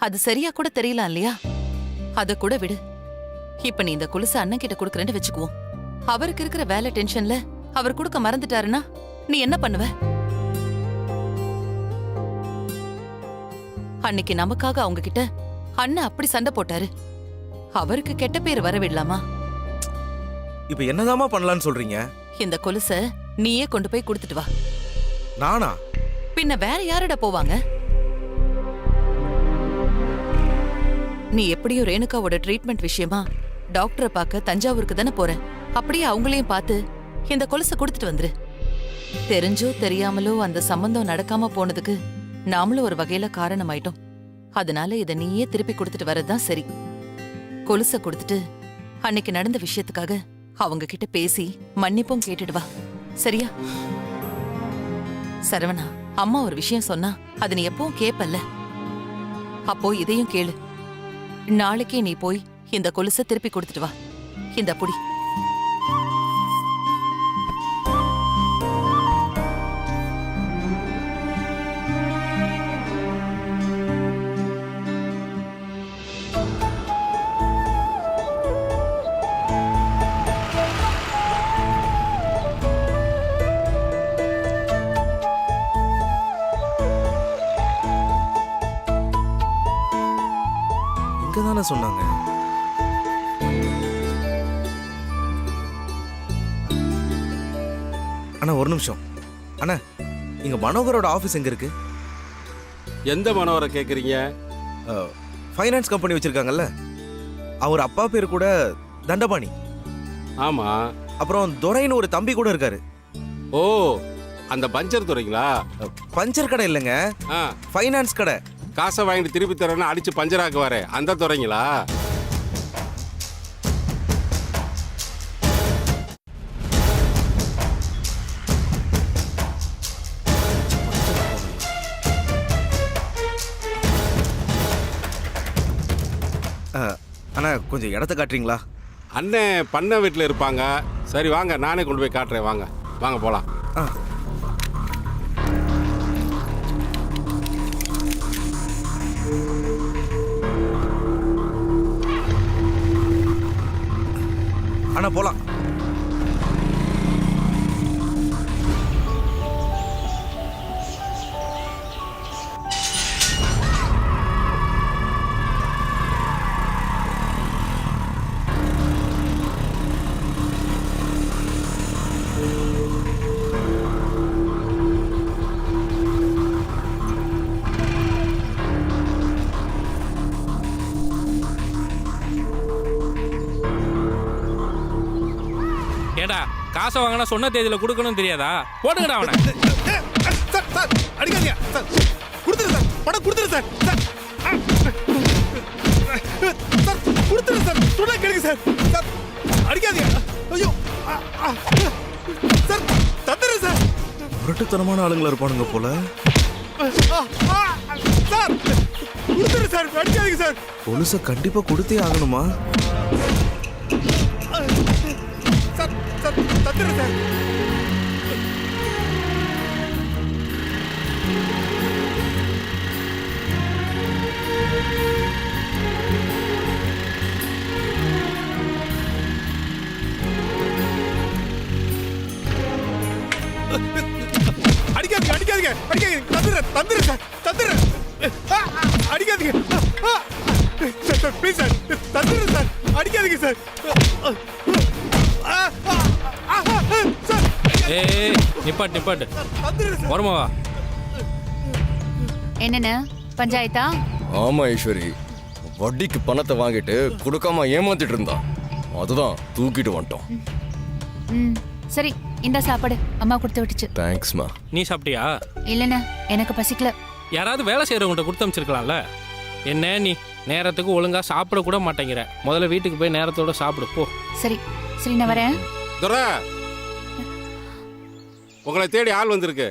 அது சரியா கூட தெரியலாம் இல்லையா? அத கூட விடு. இப்ப நீ இந்த கொலுசு அண்ணன் கிட்ட குடுக்கறேன்னு வச்சுக்குவோம். அவருக்கு இருக்கிற வேலை டென்ஷன்ல அவர் கொடுக்க மறந்துட்டாருன்னா நீ என்ன பண்ணுவ? அன்னைக்கு நமக்காக அவங்க கிட்ட அண்ணன் அப்படி சண்டை போட்டாரு. அவருக்கு கெட்ட பேர் வர விடலாமா? இப்ப என்னதாமா பண்ணலாம்னு சொல்றீங்க? இந்த கொலுச நீயே கொண்டு போய் கொடுத்துட்டு வா. நானா? பின்ன வேற யாரடா போவாங்க? நீ எப்படியும் ரேணுகாவோட ட்ரீட்மெண்ட் விஷயமா டாக்டரை பார்க்க தஞ்சாவூருக்கு தானே போற. அப்படியே அவங்களையும் பார்த்து இந்த கொலுசை கொடுத்துட்டு வந்துரு. தெரிஞ்சோ தெரியாமலோ அந்த சம்பந்தம் நடக்காம போனதுக்கு நாமளும் ஒரு வகையில காரணமாயிட்டோம். அதனால இத நீயே திருப்பி கொடுத்துட்டு வரதுதான் சரி. கொலுசை கொடுத்துட்டு அன்னைக்கு நடந்த விஷயத்துக்காக அவங்க கிட்ட பேசி மன்னிப்பும் கேட்டுடுவா. சரியா? சரவணா, அம்மா ஒரு விஷயம் சொன்னா அது நீ எப்பவும் கேப்பல்ல. அப்போ இதையும் கேளு. நாளைக்கே நீ போய் இந்த கொலுசை திருப்பி கொடுத்துட்டு வா. இந்த புடி. இங்கதானே சொன்னாங்க. அண்ணா ஒரு நிமிஷம். அண்ணா, இங்க மனோகரோட ஆபீஸ் எங்க இருக்கு? எந்த மனோகரை கேக்குறீங்க? ஃபைனான்ஸ் கம்பெனி வச்சிருக்காங்கல்ல, அவர் அப்பா பேர் கூட தண்டபாணி. ஆமா. அப்புறம் துரைன்னு ஒரு தம்பி கூட இருக்காரு. ஓ, அந்த பஞ்சர் துறைங்களா? பஞ்சர் கடை இல்லைங்க, ஃபைனான்ஸ் கடை. காசை வாங்கிட்டு திருப்பி தரேன்னு அடிச்சு பஞ்சராக்குவாரே அந்த துறைங்களா? அண்ணா கொஞ்சம் இடத்த காட்டுறீங்களா? அண்ணன் பண்ண வீட்டில் இருப்பாங்க. சரி வாங்க, நானே கொண்டு போய் காட்டுறேன். வாங்க வாங்க போலாம். அண்ணா போலாம். ஏடா, காசை வாங்கினா சொன்ன தேதியில கொடுக்கணும் தெரியாதா? போடுங்கடா அவனை. சார் சார் அடிக்காதீங்க சார். கொடுத்துரு சார், பணம் கொடுத்துரு சார். சார் சார் கொடுத்துரு சார். சொன்னா கேளுங்க சார். சார் அடிக்காதீங்க. ஐயோ சார், தந்துரு சார். முரட்டுத்தனமான ஆளுங்களா இருப்பானுங்க போல. சார் கொடுத்துரு சார், அடிக்காதீங்க சார். கொலுசை கண்டிப்பா கொடுத்தே ஆகணுமா? சார் சார் தந்துரு சார். அடிக்காதீங்க அடிக்காதீங்க அடிக்காதீங்க. தந்துரு தந்துரு சார், தந்துரு. அடிக்காதீங்க. நிப்பாட்டு வருமாவா? என்னன்னு பஞ்சாயத்தா? ஆமா ஈஸ்வரி, வட்டிக்கு பணத்தை வாங்கிட்டு கொடுக்காம ஏமாத்திட்டு இருந்தான். அதுதான் தூக்கிட்டு வந்துட்டோம். சரி, இந்த சாப்பாடு அம்மா கொடுத்து விட்டுச்சு. தேங்க்ஸ்மா. நீ சாப்பிட்டியா? இல்லண்ணா, எனக்கு பசிக்கல. யாராவது வேலை செய்யறவங்கள்ட்ட கொடுத்து அமைச்சிருக்கலாம்ல. என்ன நீ நேரத்துக்கு ஒழுங்கா சாப்பிட கூட மாட்டேங்கிற. முதல்ல வீட்டுக்கு போய் நேரத்தோட சாப்பிடு போ. சரி சரி, நான் வரேன். உங்களை தேடி ஆள் வந்திருக்கு.